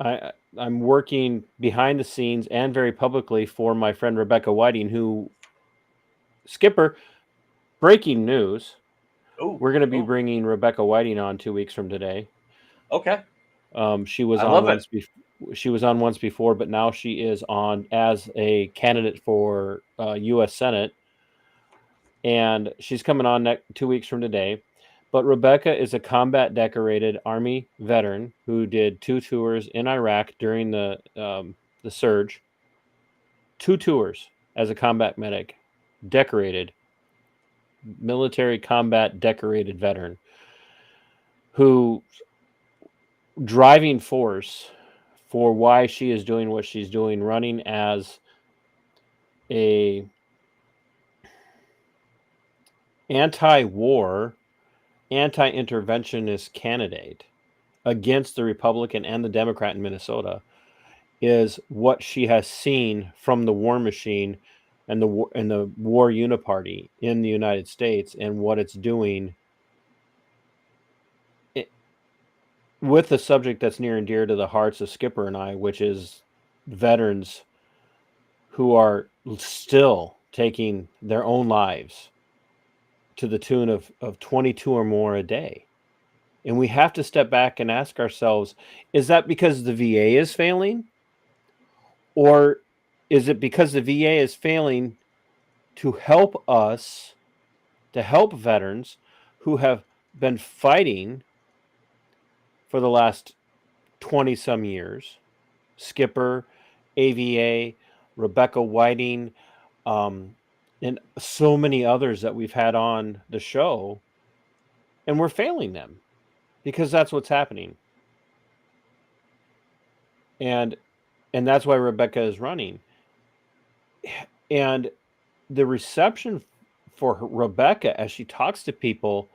Speaker 2: I'm working behind the scenes and very publicly for my friend Rebecca Whiting, who, Skipper, breaking news.
Speaker 1: Ooh,
Speaker 2: we're going to be bringing Rebecca Whiting on 2 weeks from today.
Speaker 1: Okay.
Speaker 2: She was on once before. She was on once before, but now she is on as a candidate for U.S. Senate, and she's coming on 2 weeks from today. But Rebecca is a combat decorated Army veteran who did 2 tours in Iraq during the surge. 2 tours as a combat medic, decorated military combat decorated veteran, who driving force for why she is doing what she's doing, running as a anti-war, anti-interventionist candidate against the Republican and the Democrat in Minnesota, is what she has seen from the war machine and the war uniparty in the United States and what it's doing with the subject that's near and dear to the hearts of Skipper and I, which is veterans who are still taking their own lives to the tune of 22 or more a day. And we have to step back and ask ourselves, is that because the VA is failing? Or is it because the VA is failing to help us, to help veterans who have been fighting for the last 20 some years? Skipper, AVA, Rebecca Whiting, and so many others that we've had on the show, and we're failing them because that's what's happening. And that's why Rebecca is running. And the reception for Rebecca as she talks to people,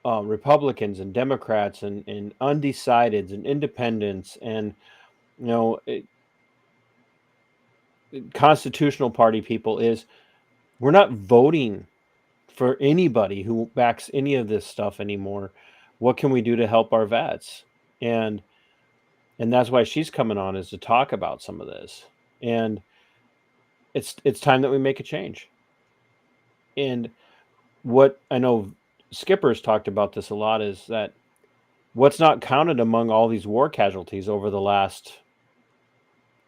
Speaker 2: Republicans and Democrats and undecideds and independents and constitutional party people, is we're not voting for anybody who backs any of this stuff anymore. What can we do to help our vets? And that's why she's coming on, is to talk about some of this. And it's time that we make a change. And what I know Skipper's talked about this a lot is that what's not counted among all these war casualties over the last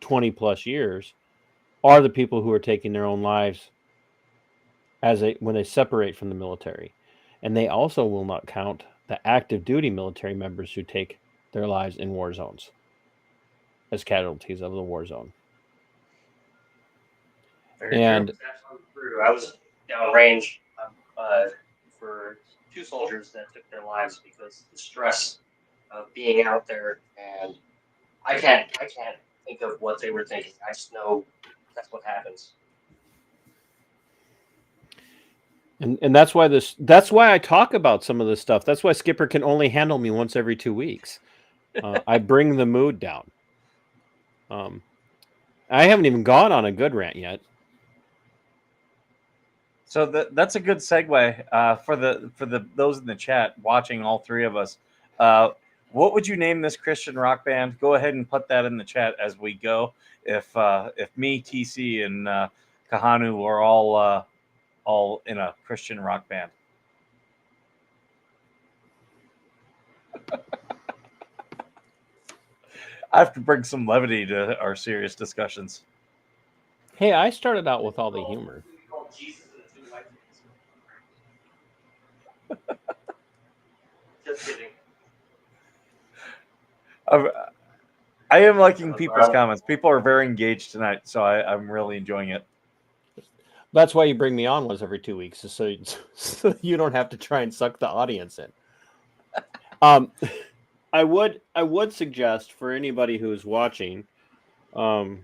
Speaker 2: 20 plus years are the people who are taking their own lives when they separate from the military. And they also will not count the active duty military members who take their lives in war zones as casualties of the war zone.
Speaker 1: Very
Speaker 2: and
Speaker 1: true.
Speaker 3: That's absolutely true. I was downrange for 2 soldiers that took their lives because the stress of being out there, and I can't think of what they were thinking. I just know that's what happens.
Speaker 2: And that's why I talk about some of this stuff. That's why Skipper can only handle me once every 2 weeks. I bring the mood down. I haven't even gone on a good rant yet.
Speaker 1: So that's a good segue for the those in the chat watching, all 3 of us. What would you name this Christian rock band? Go ahead and put that in the chat as we go. If me, TC, and Kahanu are all in a Christian rock band. I have to bring some levity to our serious discussions.
Speaker 2: Hey, I started out with all the humor.
Speaker 3: Just kidding.
Speaker 1: I am liking people's comments. People are very engaged tonight, so I'm really enjoying it.
Speaker 2: That's why you bring me on once every 2 weeks, so you don't have to try and suck the audience in. I would suggest for anybody who is watching, A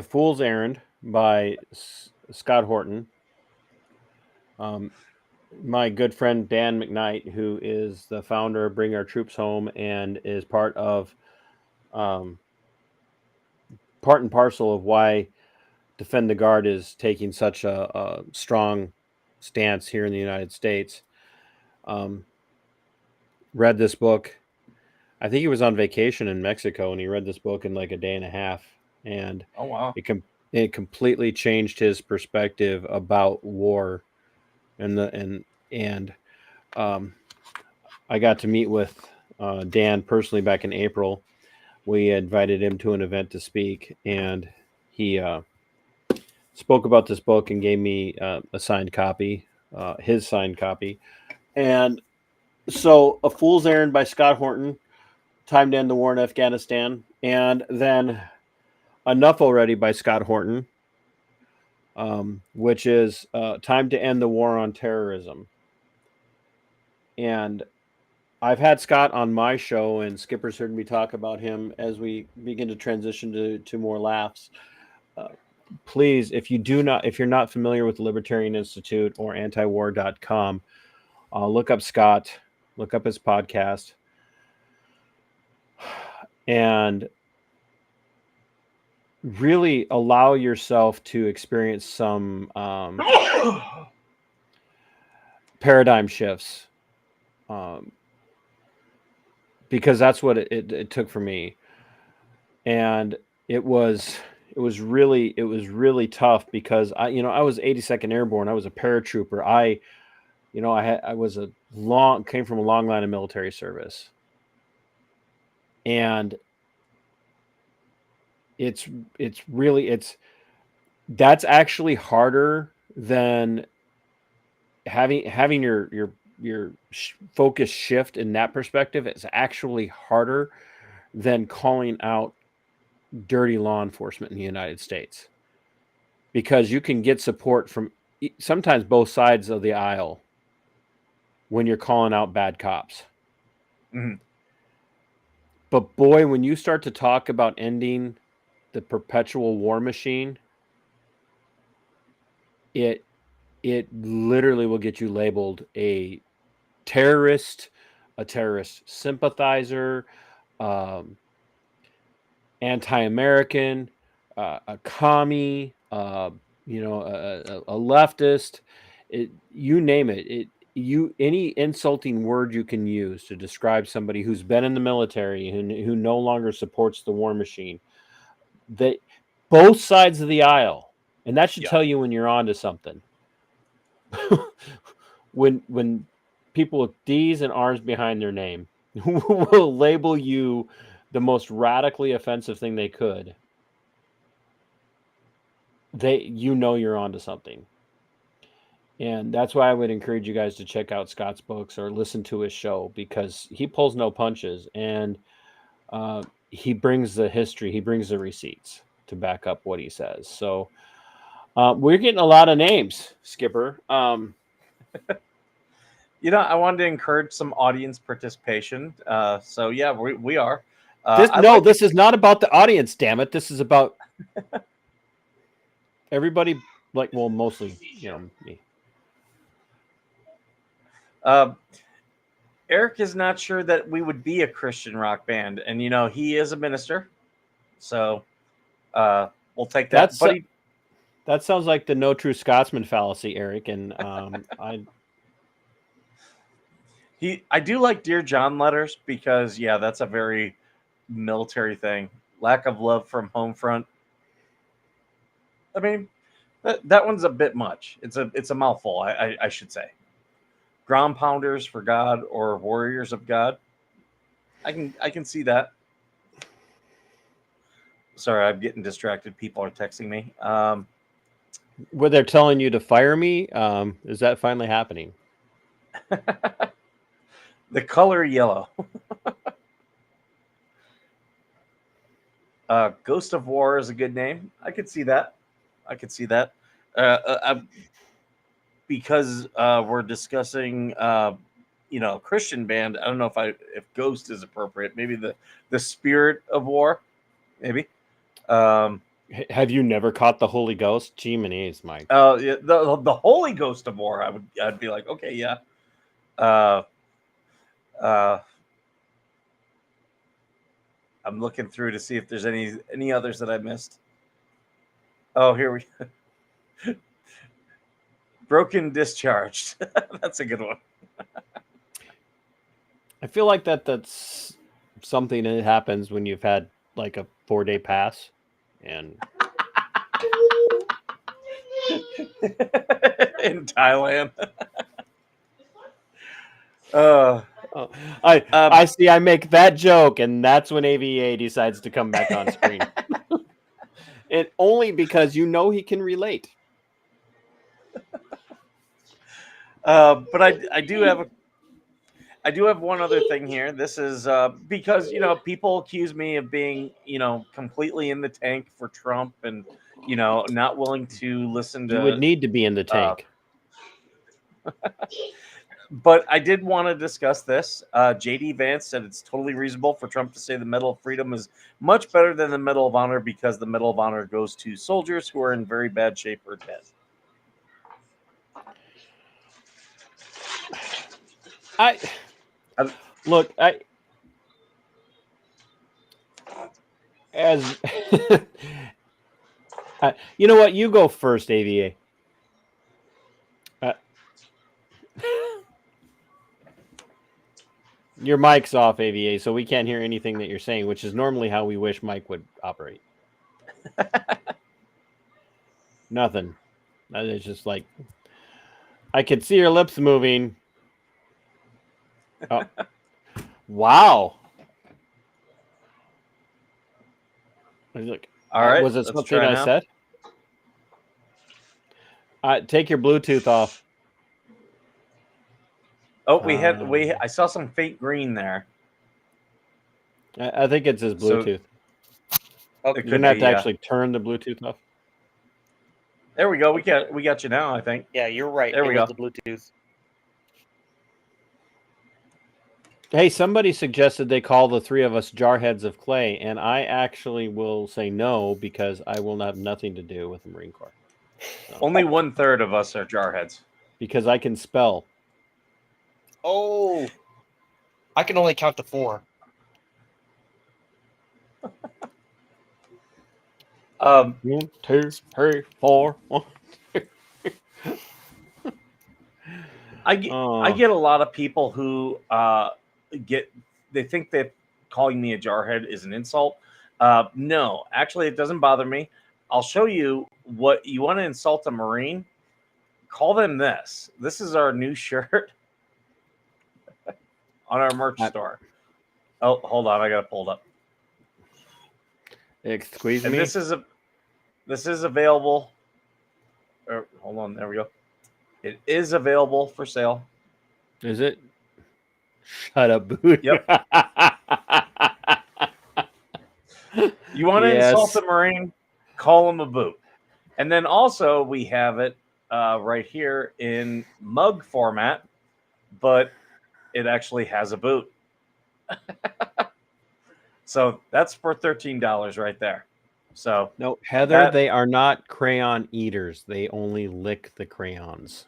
Speaker 2: Fool's Errand by Scott Horton. My good friend Dan McKnight, who is the founder of Bring Our Troops Home and is part and parcel of why Defend the Guard is taking such a strong stance here in the United States. Read this book. I think he was on vacation in Mexico, and he read this book in like a day and a half. And
Speaker 1: oh wow,
Speaker 2: it completely changed his perspective about war. And I got to meet with Dan personally back in April. We invited him to an event to speak, and he spoke about this book and gave me a signed copy, his signed copy. And so A Fool's Errand by Scott Horton, Time to End the War in Afghanistan, and then Enough Already by Scott Horton, which is Time to End the War on Terrorism. And I've had Scott on my show, and Skipper's heard me talk about him as we begin to transition to more laughs. Please, if you're not familiar with the Libertarian Institute or antiwar.com, look up Scott, look up his podcast. and really allow yourself to experience some paradigm shifts, because that's what it took for me. And it was really tough, because I was 82nd Airborne. I was a paratrooper. I came from a long line of military service, and that's actually harder than having your focus shift in that perspective. It's actually harder than calling out dirty law enforcement in the United States, because you can get support from sometimes both sides of the aisle when you're calling out bad cops.
Speaker 1: Mhm.
Speaker 2: But boy, when you start to talk about ending the perpetual war machine, it literally will get you labeled a terrorist, a terrorist sympathizer, anti-American, a commie, a leftist. You name it. Any insulting word you can use to describe somebody who's been in the military, who no longer supports the war machine. They both sides of the aisle, and that should
Speaker 1: Yeah.
Speaker 2: tell you when you're onto something. when people with D's and R's behind their name will label you the most radically offensive thing they could, you're onto something. And that's why I would encourage you guys to check out Scott's books or listen to his show, because he pulls no punches, and he brings the history, he brings the receipts to back up what he says. So we're getting a lot of names, Skipper.
Speaker 1: I wanted to encourage some audience participation. So yeah, we are.
Speaker 2: This is not about the audience, damn it. This is about everybody, mostly, me.
Speaker 1: Eric is not sure that we would be a Christian rock band, and he is a minister, so we'll take that.
Speaker 2: That sounds like the no true Scotsman fallacy, Eric, and
Speaker 1: I do like Dear John letters, because that's a very military thing. Lack of love from home front. I mean, that one's a bit much. It's a mouthful, I should say. Ground pounders for God, or warriors of God. I can see that. Sorry, I'm getting distracted. People are texting me.
Speaker 2: Where they're telling you to fire me, is that finally happening?
Speaker 1: The color yellow. Ghost of War is a good name. I could see that. Because we're discussing Christian band. I don't know if Ghost is appropriate. Maybe the Spirit of War. Maybe.
Speaker 2: Have you never caught the Holy Ghost? Gee, Mike.
Speaker 1: Yeah, the Holy Ghost of War. I'd be like, okay, yeah. I'm looking through to see if there's any others that I missed. Oh, here we go. Broken Discharged. That's a good one.
Speaker 2: I feel like that's something that happens when you've had like a 4-day pass, and
Speaker 1: in Thailand.
Speaker 2: I see. I make that joke, and that's when AVA decides to come back on screen. And only because he can relate.
Speaker 1: But I do have one other thing here. This is because people accuse me of being completely in the tank for Trump, and not willing to listen to.
Speaker 2: You would need to be in the tank.
Speaker 1: But I did want to discuss this. JD Vance said it's totally reasonable for Trump to say the Medal of Freedom is much better than the Medal of Honor, because the Medal of Honor goes to soldiers who are in very bad shape or dead.
Speaker 2: as you know what, you go first, AVA. Your mic's off, AVA, so we can't hear anything that you're saying, which is normally how we wish Mike would operate. Nothing. It's just like I could see your lips moving. Oh. Wow. Look,
Speaker 1: All right.
Speaker 2: was it
Speaker 1: let's
Speaker 2: something
Speaker 1: try
Speaker 2: I
Speaker 1: now.
Speaker 2: said? Take your Bluetooth off.
Speaker 1: Oh, I saw some faint green there.
Speaker 2: I think it's his
Speaker 1: So-
Speaker 2: Bluetooth.
Speaker 3: Oh,
Speaker 2: You're gonna have to actually turn the Bluetooth off.
Speaker 1: There we go. We got you now, I think.
Speaker 4: Yeah, you're right.
Speaker 1: There we
Speaker 4: was
Speaker 1: go.
Speaker 4: The Bluetooth.
Speaker 2: Hey, somebody suggested they call the three of us Jarheads of Clay, and I actually will say no because I will have nothing to do with the Marine Corps. So,
Speaker 1: Only 1/3 of us are jarheads.
Speaker 2: because I can spell.
Speaker 4: Oh, I can only count to 4.
Speaker 2: 1, 2, 3, 4.
Speaker 1: I get a lot of people who they think that calling me a jarhead is an insult. No, actually, it doesn't bother me. I'll show you what you want to insult a Marine. Call them this. This is our new shirt on our merch store. Oh, hold on, I got it pulled up.
Speaker 2: Excuse
Speaker 1: And
Speaker 2: me.
Speaker 1: this is available. Hold on, there we go. It is available for sale.
Speaker 2: Is it? Shut up, Boot.
Speaker 1: Yep. You want to
Speaker 2: Yes.
Speaker 1: insult a Marine? Call him a boot. And then also we have it right here in mug format, but it actually has a boot. So that's for $13 right there. So
Speaker 2: No, Heather, they are not crayon eaters. They only lick the crayons.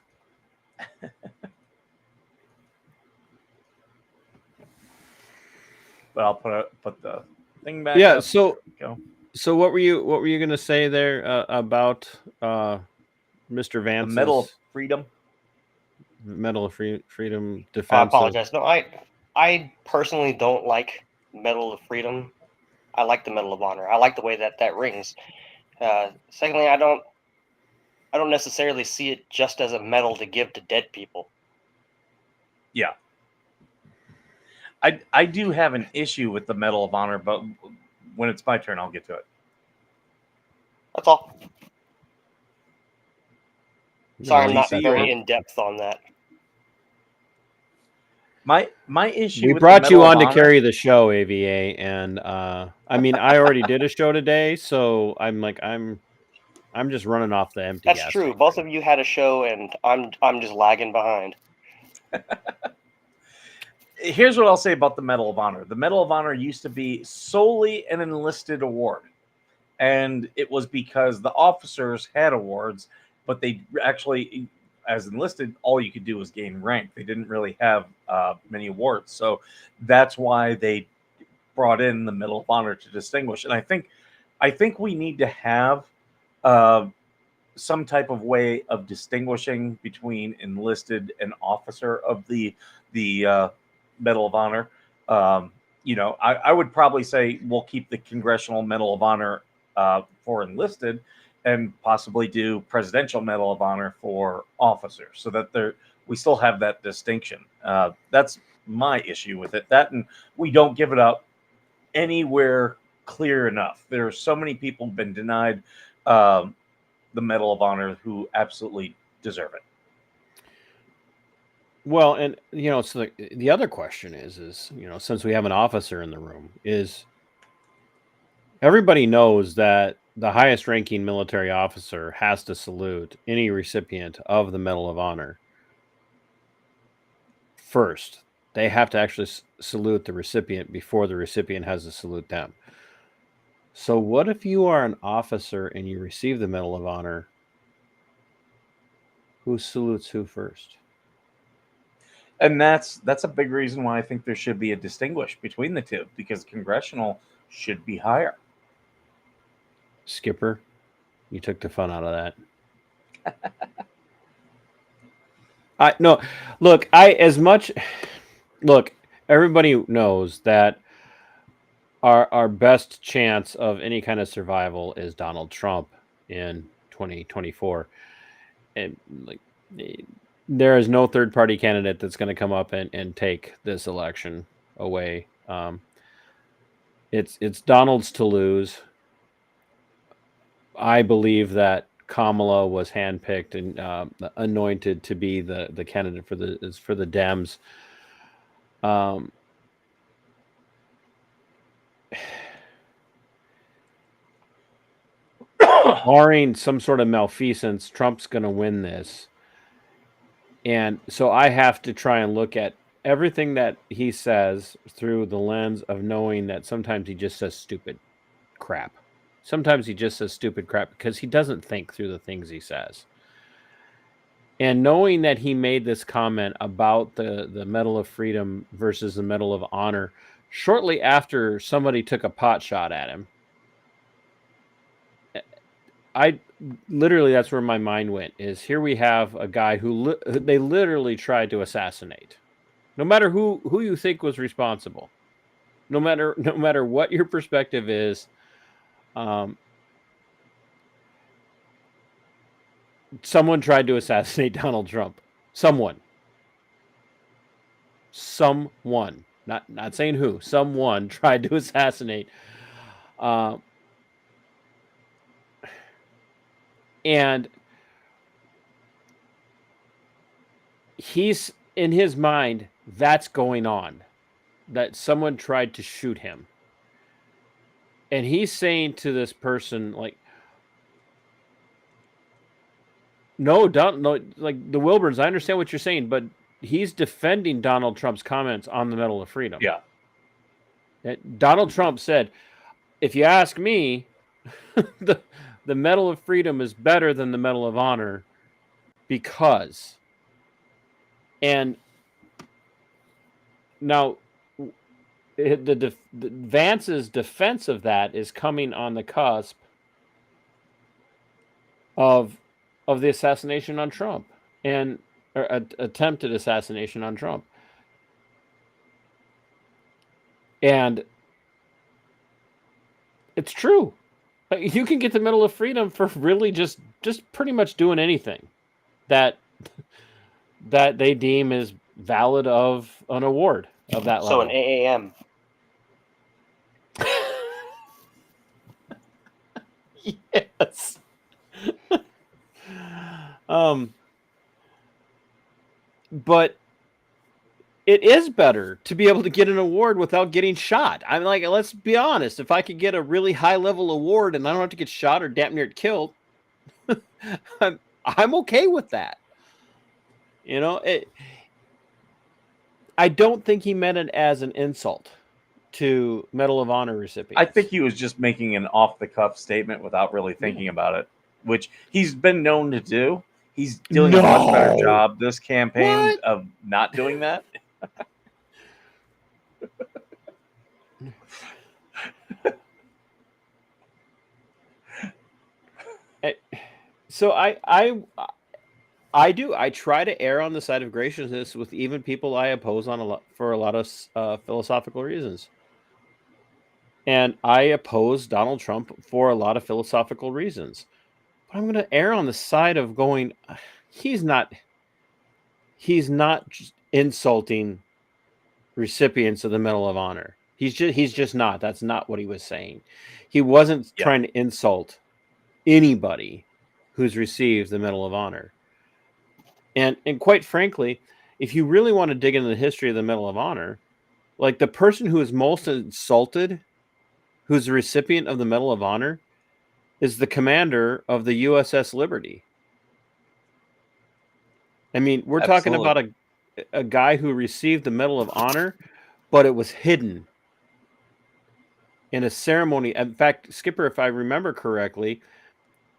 Speaker 1: but I'll put the thing back.
Speaker 2: Yeah.
Speaker 1: up.
Speaker 2: So,
Speaker 1: There we go.
Speaker 2: so what were you going to say there about Mr.
Speaker 1: The
Speaker 2: Vance's
Speaker 1: Medal of Freedom.
Speaker 2: Medal of Freedom
Speaker 4: I
Speaker 2: defense?
Speaker 4: apologize. No, I personally don't like Medal of Freedom. I like the Medal of Honor. I like the way that rings. Secondly, I don't necessarily see it just as a medal to give to dead people.
Speaker 1: Yeah. I do have an issue with the Medal of Honor, but when it's my turn, I'll get to it.
Speaker 4: That's all. Sorry,
Speaker 2: No,
Speaker 4: I'm not
Speaker 1: DC
Speaker 4: very
Speaker 1: or-
Speaker 4: in depth on that.
Speaker 1: My issue.
Speaker 2: We
Speaker 1: with
Speaker 2: brought
Speaker 1: the
Speaker 2: you
Speaker 1: Medal
Speaker 2: on
Speaker 1: of
Speaker 2: to
Speaker 1: Honor,
Speaker 2: carry the show, AVA, and I mean, I already did a show today, so I'm just running off the empty.
Speaker 4: That's
Speaker 2: gas
Speaker 4: true.
Speaker 2: tank
Speaker 4: Both
Speaker 2: right
Speaker 4: of you had a show, and I'm just lagging behind.
Speaker 1: Here's what I'll say about the Medal of Honor. The Medal of Honor used to be solely an enlisted award, and it was because the officers had awards, but they actually, as enlisted, all you could do was gain rank. They didn't really have many awards, so that's why they brought in the Medal of Honor to distinguish. And I think we need to have some type of way of distinguishing between enlisted and officer of the Medal of Honor. I would probably say we'll keep the Congressional Medal of Honor for enlisted, and possibly do Presidential Medal of Honor for officers, so that we still have that distinction. That's my issue with it. That, and we don't give it up anywhere clear enough. There are so many people who've been denied the Medal of Honor who absolutely deserve it.
Speaker 2: Well, and so the other question is since we have an officer in the room, is everybody knows that the highest ranking military officer has to salute any recipient of the Medal of Honor first. They have to actually salute the recipient before the recipient has to salute them. So what if you are an officer and you receive the Medal of Honor? Who salutes who first?
Speaker 1: And that's a big reason why I think there should be a distinguish between the two, because congressional should be higher.
Speaker 2: Skipper, you took the fun out of that. No, look, everybody knows that our best chance of any kind of survival is Donald Trump in 2024. And like there is no third party candidate that's going to come up and take this election away. It's Donald's to lose. I believe that Kamala was handpicked and anointed to be the candidate for the Dems. Barring some sort of malfeasance, Trump's going to win this. And so I have to try and look at everything that he says through the lens of knowing that sometimes he just says stupid crap. Sometimes he just says stupid crap because he doesn't think through the things he says. And knowing that he made this comment about the Medal of Freedom versus the Medal of Honor shortly after somebody took a pot shot at him, that's where my mind went. Is here we have a guy who they literally tried to assassinate. No matter who you think was responsible, no matter what your perspective is, someone tried to assassinate Donald Trump. Someone. Not saying who. Someone tried to assassinate. And he's in his mind, that's going on, that someone tried to shoot him. And he's saying to this person, like, no, like the Wilburns, I understand what you're saying, but he's defending Donald Trump's comments on the Medal of Freedom.
Speaker 1: Yeah.
Speaker 2: Donald Trump said, if you ask me, the Medal of Freedom is better than the Medal of Honor because. And now Vance's defense of that is coming on the cusp of the assassination on Trump and attempted assassination on Trump. And it's true. You can get the Medal of Freedom for really just pretty much doing anything that they deem is valid of an award of that level.
Speaker 4: So an AAM.
Speaker 2: Yes. But it is better to be able to get an award without getting shot. I'm like, let's be honest. If I could get a really high level award and I don't have to get shot or damn near killed, I'm okay with that. You know, I don't think he meant it as an insult to Medal of Honor recipients.
Speaker 1: I think he was just making an off-the-cuff statement without really thinking about it, which he's been known to do. He's doing a much better job this campaign of not doing that.
Speaker 2: So I try to err on the side of graciousness with even people I oppose for a lot of philosophical reasons. And I oppose Donald Trump for a lot of philosophical reasons. But I'm going to err on the side of going, he's not just insulting recipients of the Medal of Honor. He's just not. That's not what he was saying. He wasn't trying to insult anybody who's received the Medal of Honor. And quite frankly, if you really want to dig into the history of the Medal of Honor, like the person who is most insulted, who's the recipient of the Medal of Honor, is the commander of the USS Liberty. I mean, we're talking about a guy who received the Medal of Honor, but it was hidden in a ceremony. In fact, Skipper, if I remember correctly,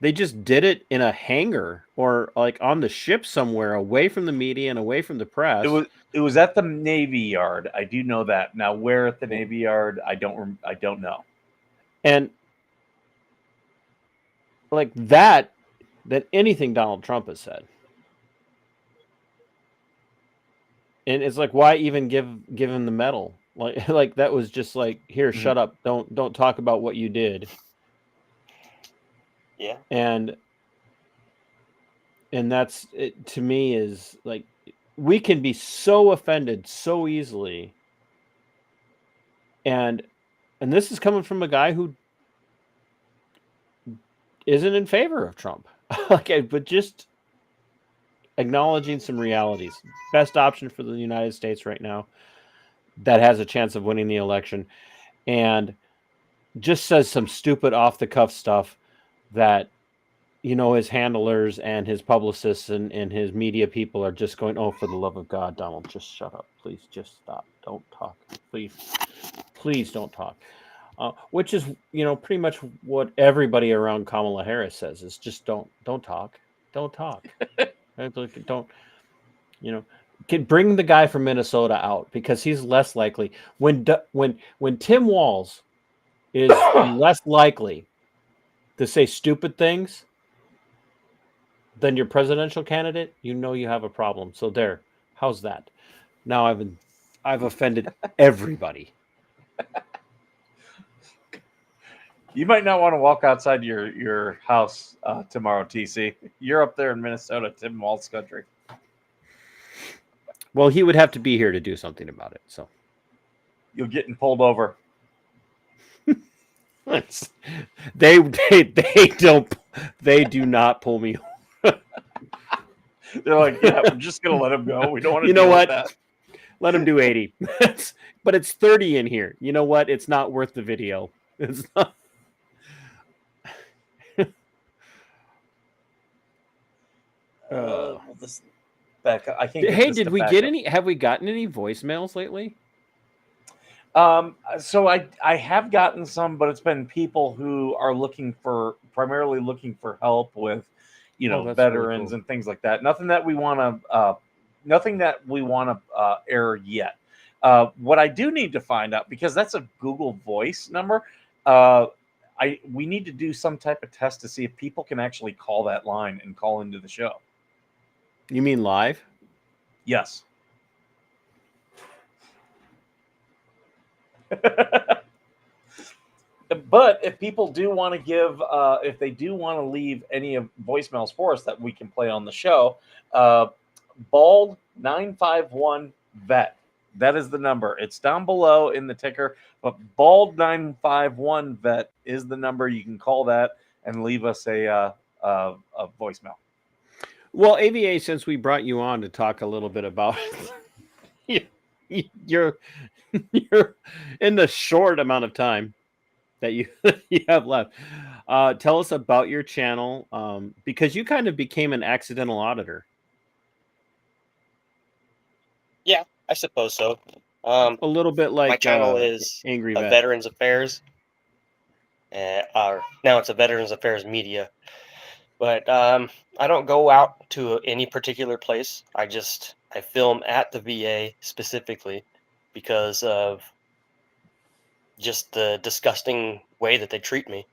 Speaker 2: they just did it in a hangar or like on the ship somewhere away from the media and away from the press.
Speaker 1: It was at the Navy Yard. I do know that. Now, where at the Navy Yard, I don't know.
Speaker 2: And like that than anything Donald Trump has said. And it's like, why even give him the medal? Like that was just like, here,
Speaker 1: Mhm.
Speaker 2: shut up. Don't talk about what you did.
Speaker 4: Yeah.
Speaker 2: And that's it, to me, is like, we can be so offended so easily. And this is coming from a guy who isn't in favor of Trump. But just acknowledging some realities. Best option for the United States right now that has a chance of winning the election, and just says some stupid off the cuff stuff that, his handlers and his publicists and his media people are just going, oh, for the love of God, Donald, just shut up. Please just stop. Don't talk. Please don't talk. Which is, pretty much what everybody around Kamala Harris says, is just don't talk. Don't talk. Don't, can bring the guy from Minnesota out, because he's less likely. When Tim Walz is less likely to say stupid things than your presidential candidate, you have a problem. So there, how's that? Now I've offended everybody.
Speaker 1: You might not want to walk outside your house tomorrow, TC. You're up there in Minnesota, Tim Walz country.
Speaker 2: Well, he would have to be here to do something about it. So
Speaker 1: You're getting pulled over.
Speaker 2: they do not pull me.
Speaker 1: They're like, yeah, we're just gonna let him go. We don't want to.
Speaker 2: You know
Speaker 1: deal
Speaker 2: what?
Speaker 1: with that.
Speaker 2: Let him do 80. But it's 30 in here. You know what? It's not worth the video. It's not.
Speaker 1: This back. I can't.
Speaker 2: Hey, did we get any? Have we gotten any voicemails lately?
Speaker 1: So I have gotten some, but it's been people who are primarily looking for help with,
Speaker 2: that's
Speaker 1: veterans
Speaker 2: really cool.
Speaker 1: and things like that. Nothing that we want to air yet. What I do need to find out, because that's a Google Voice number, we need to do some type of test to see if people can actually call that line and call into the show.
Speaker 2: You mean live?
Speaker 1: Yes. But if people do want to if they do want to leave any of voicemails for us that we can play on the show, Bald 951 vet. That is the number. It's down below in the ticker, but Bald 951 vet is the number. You can call that and leave us a voicemail.
Speaker 2: Well, AVA, since we brought you on to talk a little bit about you're in the short amount of time that you have left, tell us about your channel, because you kind of became an accidental auditor.
Speaker 4: Yeah, I suppose so.
Speaker 2: A little bit like
Speaker 4: my channel is
Speaker 2: Angry
Speaker 4: a
Speaker 2: Vet.
Speaker 4: Veterans Affairs. Now it's a Veterans Affairs Media. But I don't go out to any particular place. I film at the VA specifically because of just the disgusting way that they treat me.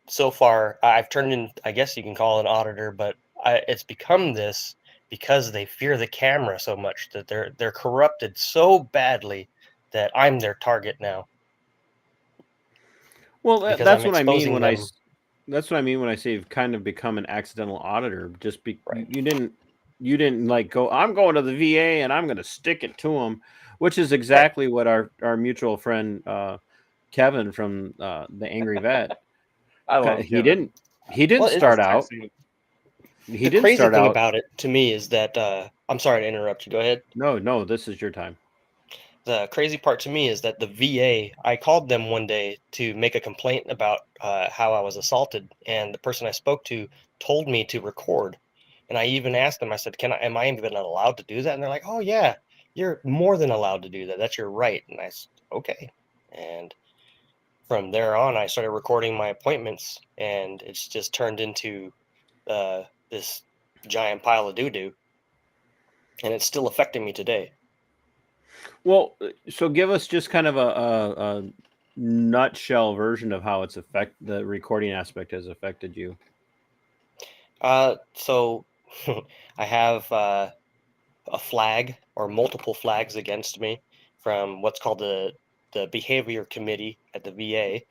Speaker 4: So far, I've turned in, I guess you can call it an auditor, but it's become this because they fear the camera so much that they're corrupted so badly that I'm their target now.
Speaker 2: Well,
Speaker 4: Because
Speaker 2: that's
Speaker 4: I'm
Speaker 2: what I mean
Speaker 4: exposing
Speaker 2: when
Speaker 4: them.
Speaker 2: that's what I mean when I say you've kind of become an accidental auditor. Just
Speaker 4: Right.
Speaker 2: you didn't like go, I'm going to the VA and I'm going to stick it to them, which is exactly what our mutual friend Kevin from the Angry Vet.
Speaker 1: I love
Speaker 2: He didn't
Speaker 4: Well,
Speaker 2: start out.
Speaker 4: The crazy thing about it to me is that I'm sorry to interrupt you. Go ahead.
Speaker 2: No, this is your time.
Speaker 4: The crazy part to me is that the VA, I called them one day to make a complaint about how I was assaulted, and the person I spoke to told me to record. And I even asked them, I said, am I even allowed to do that? And they're like, oh yeah, you're more than allowed to do that. That's your right. And I said, okay. And from there on, I started recording my appointments, and it's just turned into this giant pile of doo-doo. And it's still affecting me today.
Speaker 2: Well, so give us just kind of nutshell version of how it's the recording aspect has affected you?
Speaker 4: So I have a flag or multiple flags against me from what's called the behavior committee at the VA.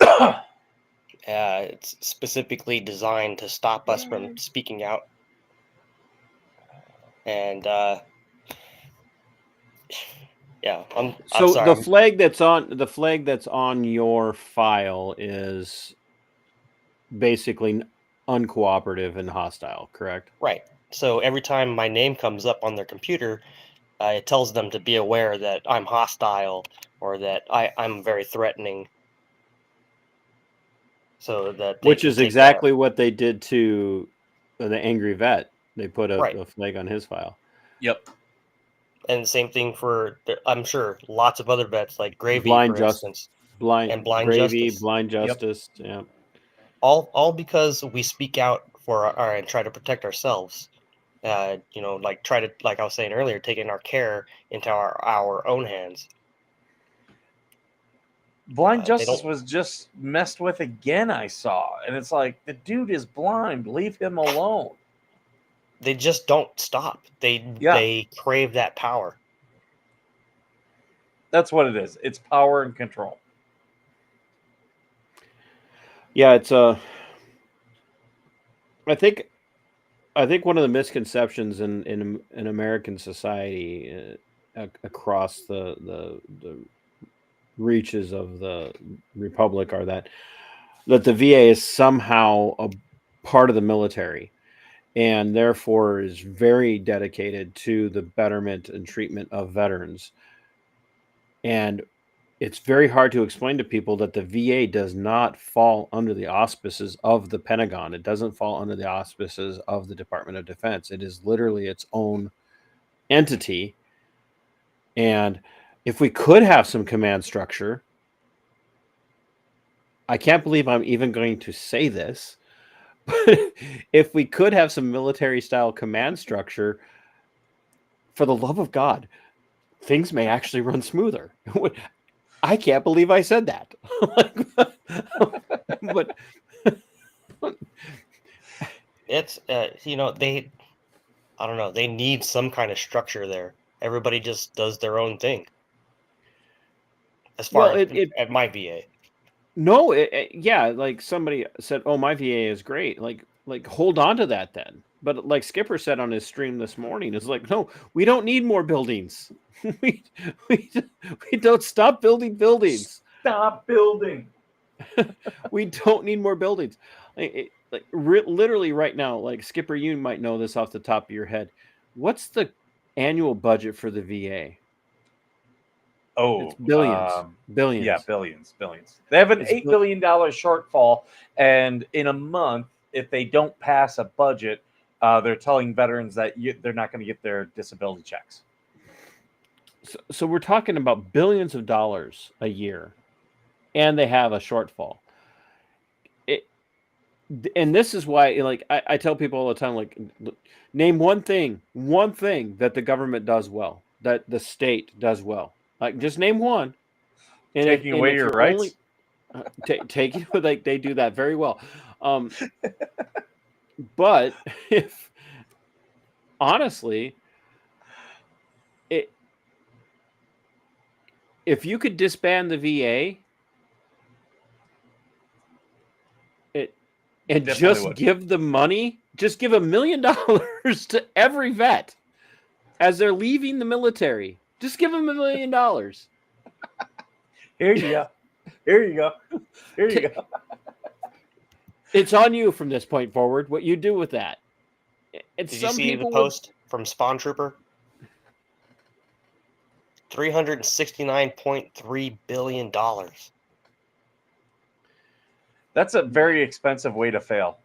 Speaker 4: It's specifically designed to stop us from speaking out. And yeah, I'm
Speaker 2: So
Speaker 4: sorry.
Speaker 2: the flag that's on your file is basically uncooperative and hostile, correct?
Speaker 4: Right. So every time my name comes up on their computer, it tells them to be aware that I'm hostile or that I'm very threatening. So that they
Speaker 2: Which
Speaker 4: can
Speaker 2: is
Speaker 4: take
Speaker 2: exactly what they did to the angry vet. They put
Speaker 4: Right.
Speaker 2: a flag on his file.
Speaker 1: Yep.
Speaker 4: And same thing for I'm sure lots of other vets like Gravy,
Speaker 2: Blind
Speaker 4: for
Speaker 2: Justice,
Speaker 4: instance,
Speaker 2: Blind
Speaker 4: and Blind
Speaker 2: Gravy,
Speaker 4: Justice.
Speaker 2: Blind Justice. Yeah.
Speaker 4: All because we speak out for our and try to protect ourselves. Like try to, like I was saying earlier, taking our care into our own hands.
Speaker 1: Blind
Speaker 4: They
Speaker 1: Justice
Speaker 4: don't.
Speaker 1: was just messed with again, I saw. And it's like, the dude is blind. Leave him alone.
Speaker 4: They just don't stop. They crave that power.
Speaker 1: That's what it is. It's power and control.
Speaker 2: Yeah, it's I think one of the misconceptions in American society across the reaches of the republic are that the VA is somehow a part of the military and therefore is very dedicated to the betterment and treatment of veterans. And it's very hard to explain to people that the VA does not fall under the auspices of the Pentagon. It doesn't fall under the auspices of the Department of Defense. It is literally its own entity. And if we could have some command structure, I can't believe I'm even going to say this, but if we could have some military style command structure, for the love of God, things may actually run smoother. I can't believe I said that. But
Speaker 4: It's they, I don't know, they need some kind of structure there. Everybody just does their own thing. As far as at my VA.
Speaker 2: No, yeah, like somebody said, "Oh, my VA is great." Like hold on to that then. But like Skipper said on his stream this morning, is like, no, we don't need more buildings. we, we we don't stop building buildings.
Speaker 1: Stop building.
Speaker 2: We don't need more buildings. Literally right now, like Skipper, you might know this off the top of your head. What's the annual budget for the VA?
Speaker 1: Oh,
Speaker 2: It's billions. Billions.
Speaker 1: Yeah, billions. They have an
Speaker 2: It's
Speaker 1: $8 billion shortfall, and in a month, if they don't pass a budget, they're telling veterans that they're not going to get their disability checks.
Speaker 2: So we're talking about billions of dollars a year, and they have a shortfall. And this is why, like, I tell people all the time, like, name one thing that the government does well, that the state does well. Like, just name one. And
Speaker 1: Taking away your rights.
Speaker 2: Taking, like, they do that very well. But if honestly, if you could disband the VA, and just give the money, just give $1 million to every vet as they're leaving the military. Just give them $1 million.
Speaker 1: Here you go. Here you go. Here you go.
Speaker 2: It's on you from this point forward. What you do with that?
Speaker 4: Did you see the post from Spawn Trooper? $369.3 billion.
Speaker 1: That's a very expensive way to fail.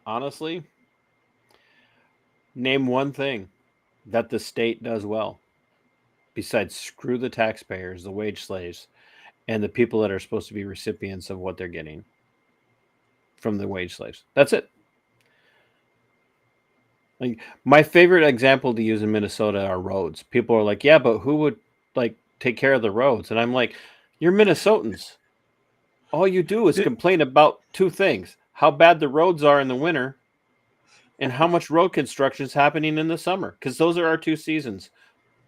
Speaker 2: Honestly, name one thing that the state does well besides screw the taxpayers, the wage slaves, and the people that are supposed to be recipients of what they're getting from the wage slaves. That's it. Like my favorite example to use in Minnesota are roads. People are like, "Yeah, but who would like take care of the roads?" And I'm like, "You're Minnesotans. All you do is
Speaker 1: Did-
Speaker 2: complain about two things: how bad the roads are in the winter, and how much road construction is happening in the summer. Because those are our two seasons: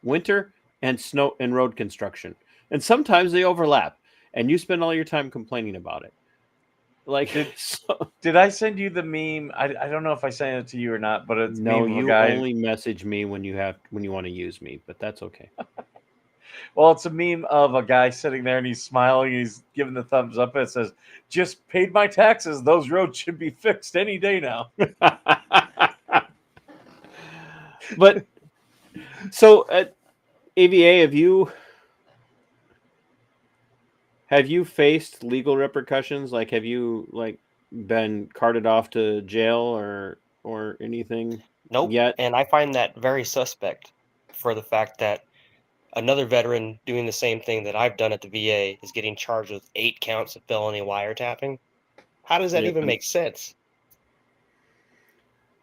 Speaker 2: winter and snow and road construction. And sometimes they overlap, and you spend all your time complaining about it. Like, so,
Speaker 1: Did I send you the meme? I don't know if I sent it to you or not, but it's a
Speaker 2: no,
Speaker 1: meme of a
Speaker 2: you
Speaker 1: guy.
Speaker 2: only message me when you want to use me, but that's okay.
Speaker 1: Well, it's a meme of a guy sitting there and he's smiling. He's giving the thumbs up. And it says, "Just paid my taxes. Those roads should be fixed any day now."
Speaker 2: But so at AVA, have you faced legal repercussions? Like, have you like been carted off to jail or anything
Speaker 4: Nope.
Speaker 2: yet?
Speaker 4: And I find that very suspect for the fact that another veteran doing the same thing that I've done at the VA is getting charged with 8 counts of felony wiretapping. How does that
Speaker 2: Yeah,
Speaker 4: even make sense?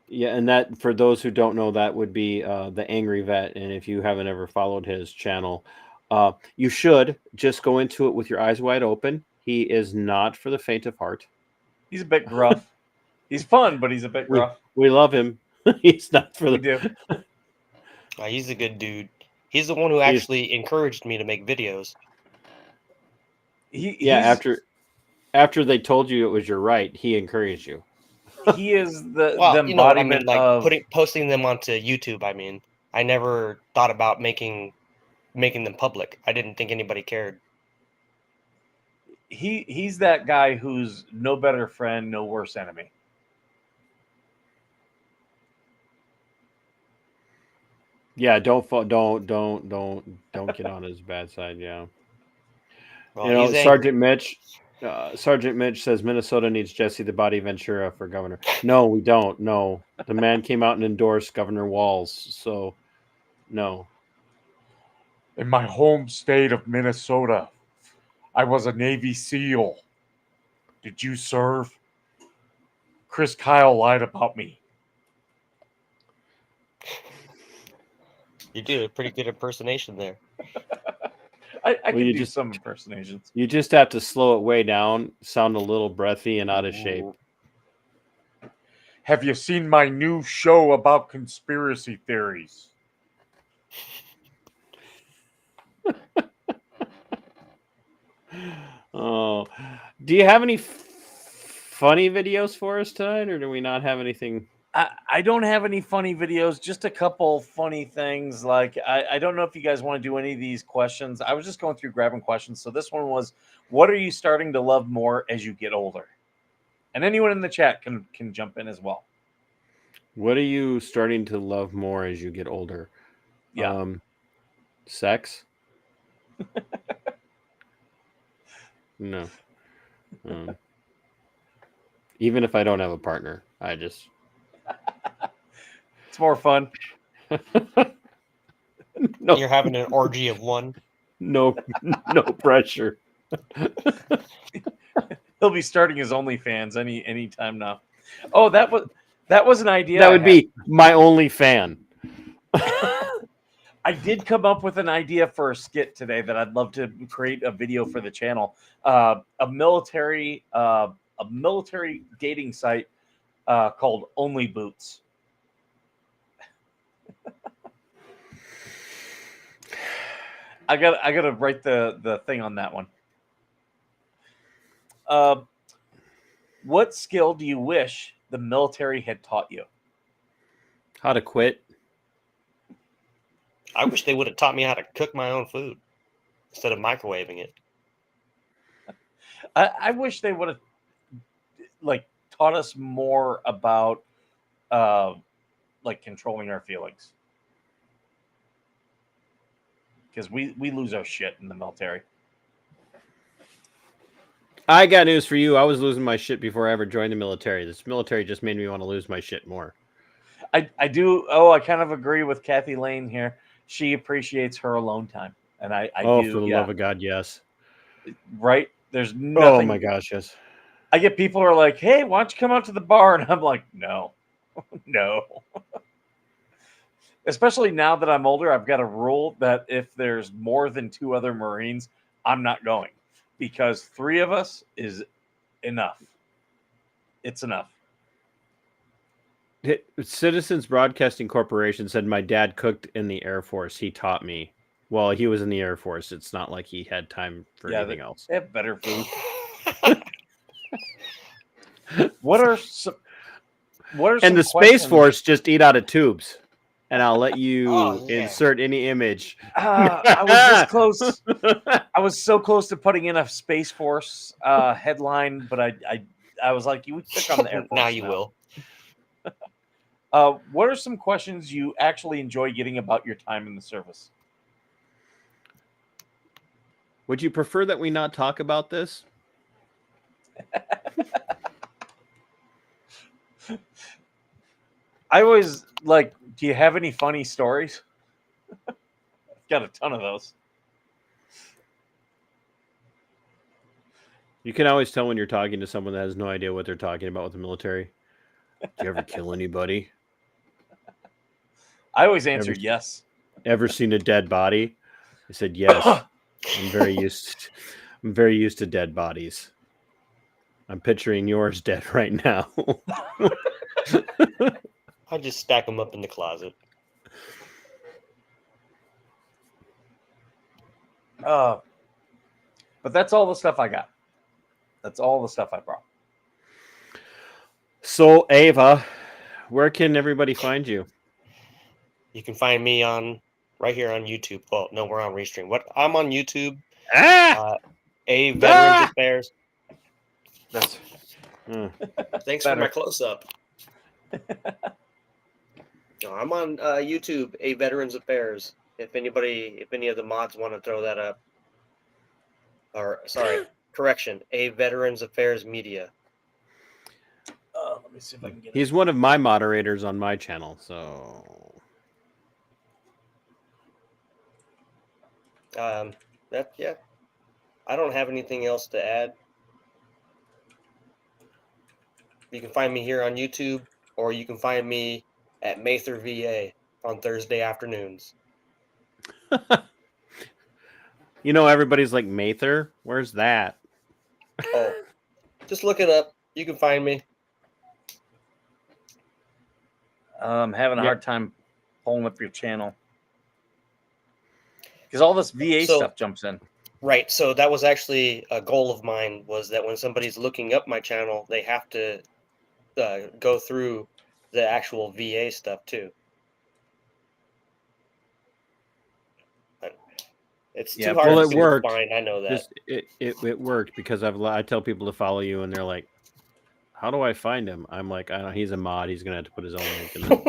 Speaker 2: yeah, and that for those who don't know, that would be the Angry Vet. And if you haven't ever followed his channel, you should just go into it with your eyes wide open. He is not for the faint of heart.
Speaker 1: He's a bit gruff. He's fun, but he's a bit gruff.
Speaker 2: We love him. He's not for
Speaker 1: We
Speaker 2: the.
Speaker 1: do.
Speaker 4: He's a good dude. He's the one who
Speaker 2: He's-
Speaker 4: actually encouraged me to make videos.
Speaker 2: Yeah,
Speaker 1: He's,
Speaker 2: after they told you it was your right, he encouraged you.
Speaker 1: he is the
Speaker 4: Well, you know what I mean,
Speaker 1: embodiment
Speaker 4: like
Speaker 1: of
Speaker 4: posting them onto YouTube. I mean, I never thought about making them public. I didn't think anybody cared.
Speaker 1: he's that guy who's no better friend, no worse enemy.
Speaker 2: Yeah, don't get on his bad side. Yeah,
Speaker 4: Well,
Speaker 2: you know,
Speaker 4: he's angry.
Speaker 2: Sergeant Mitch says Minnesota needs Jesse the Body Ventura for governor. No, we don't. No, the man came out and endorsed Governor Walz. So, no.
Speaker 1: In my home state of Minnesota, I was a Navy SEAL. Did you serve? Chris Kyle lied about me.
Speaker 4: You did a pretty good impersonation there.
Speaker 1: I
Speaker 2: Well,
Speaker 1: can
Speaker 2: you
Speaker 1: do
Speaker 2: just-
Speaker 1: some impersonations.
Speaker 2: You just have to slow it way down, sound a little breathy and out of shape.
Speaker 1: Have you seen my new show about conspiracy theories?
Speaker 2: Oh, do you have any funny videos for us tonight, or do we not have anything?
Speaker 1: I don't have any funny videos, just a couple funny things. Like, I don't know if you guys want to do any of these questions. I was just going through grabbing questions. So this one was, what are you starting to love more as you get older? And anyone in the chat can jump in as well.
Speaker 2: What are you starting to love more as you get older?
Speaker 1: Yeah.
Speaker 2: Sex? No. Even if I don't have a partner, I just
Speaker 1: It's more fun.
Speaker 2: no
Speaker 4: You're having an orgy of one.
Speaker 2: no pressure.
Speaker 1: He'll be starting his OnlyFans any time now. Oh, that was an idea.
Speaker 2: That
Speaker 1: I
Speaker 2: would
Speaker 1: had.
Speaker 2: be my only fan.
Speaker 1: I did come up with an idea for a skit today that I'd love to create a video for the channel. A military dating site called Only Boots. I gotta write the thing on that one. What skill do you wish the military had taught you?
Speaker 2: How to quit?
Speaker 4: I wish they would have taught me how to cook my own food instead of microwaving it.
Speaker 1: I wish they would have like taught us more about like controlling our feelings, because we lose our shit in the military.
Speaker 2: I got news for you. I was losing my shit before I ever joined the military. This military just made me want to lose my shit more.
Speaker 1: I do. Oh, I kind of agree with Kathy Lane here. She appreciates her alone time, and I
Speaker 2: Oh,
Speaker 1: do.
Speaker 2: for the
Speaker 1: Yeah,
Speaker 2: love of God, yes.
Speaker 1: right. There's
Speaker 2: Oh
Speaker 1: nothing.
Speaker 2: my gosh, yes.
Speaker 1: I get people who are like, "Hey, why don't you come out to the bar?" And I'm like, "No, no." Especially now that I'm older, I've got a rule that if there's more than 2 other Marines, I'm not going because 3 of us is enough. It's enough.
Speaker 2: Citizens Broadcasting Corporation said my dad cooked in the Air Force. He taught me. Well, he was in the Air Force. It's not like he had time for anything else.
Speaker 1: They have better food. What are some
Speaker 2: And the Space
Speaker 1: questions-
Speaker 2: Force just eat out of tubes. And I'll let you
Speaker 4: Oh, yeah.
Speaker 2: insert any image.
Speaker 1: I was this close. I was so close to putting in a Space Force headline, but I was like, you click on the Air Force.
Speaker 4: Now you will.
Speaker 1: What are some questions you actually enjoy getting about your time in the service?
Speaker 2: Would you prefer that we not talk about this?
Speaker 1: I always like, do you have any funny stories? I've got a ton of those.
Speaker 2: You can always tell when you're talking to someone that has no idea what they're talking about with the military. Do you ever kill anybody?
Speaker 1: I always answer
Speaker 2: Every-
Speaker 1: yes.
Speaker 2: Ever seen a dead body? I said yes. I'm very used to dead bodies. I'm picturing yours dead right now.
Speaker 4: I just stack them up in the closet.
Speaker 1: But that's all the stuff I got. That's all the stuff I brought.
Speaker 2: So, Ava, where can everybody find you?
Speaker 4: You can find me right here on YouTube. Well, no, we're on Restream. I'm on YouTube. A Veterans Affairs.
Speaker 2: That's
Speaker 4: Thanks
Speaker 1: Better.
Speaker 4: for my close up. No, I'm on YouTube. A Veterans Affairs. If any of the mods want to throw that up, or sorry, correction. A Veterans Affairs Media.
Speaker 1: Let me see if I can get
Speaker 2: He's one of my moderators on my channel, so
Speaker 4: Yeah. I don't have anything else to add. You can find me here on YouTube, or you can find me at Mather VA on Thursday afternoons.
Speaker 2: everybody's like Mather. Where's that?
Speaker 4: Oh, just look it up. You can find me.
Speaker 1: I'm having a
Speaker 2: Yeah.
Speaker 1: hard time pulling up your channel because all this VA
Speaker 4: So-
Speaker 1: stuff jumps in.
Speaker 4: Right. So that was actually a goal of mine, was that when somebody's looking up my channel, they have to go through the actual VA stuff too. But it's
Speaker 1: Yeah,
Speaker 4: too hard
Speaker 2: well, it
Speaker 4: to
Speaker 2: worked.
Speaker 4: find. I know that.
Speaker 2: Just it worked because I tell people to follow you, and they're like, "How do I find him?" I'm like, "I don't know. He's a mod. He's gonna have to put his own link in there."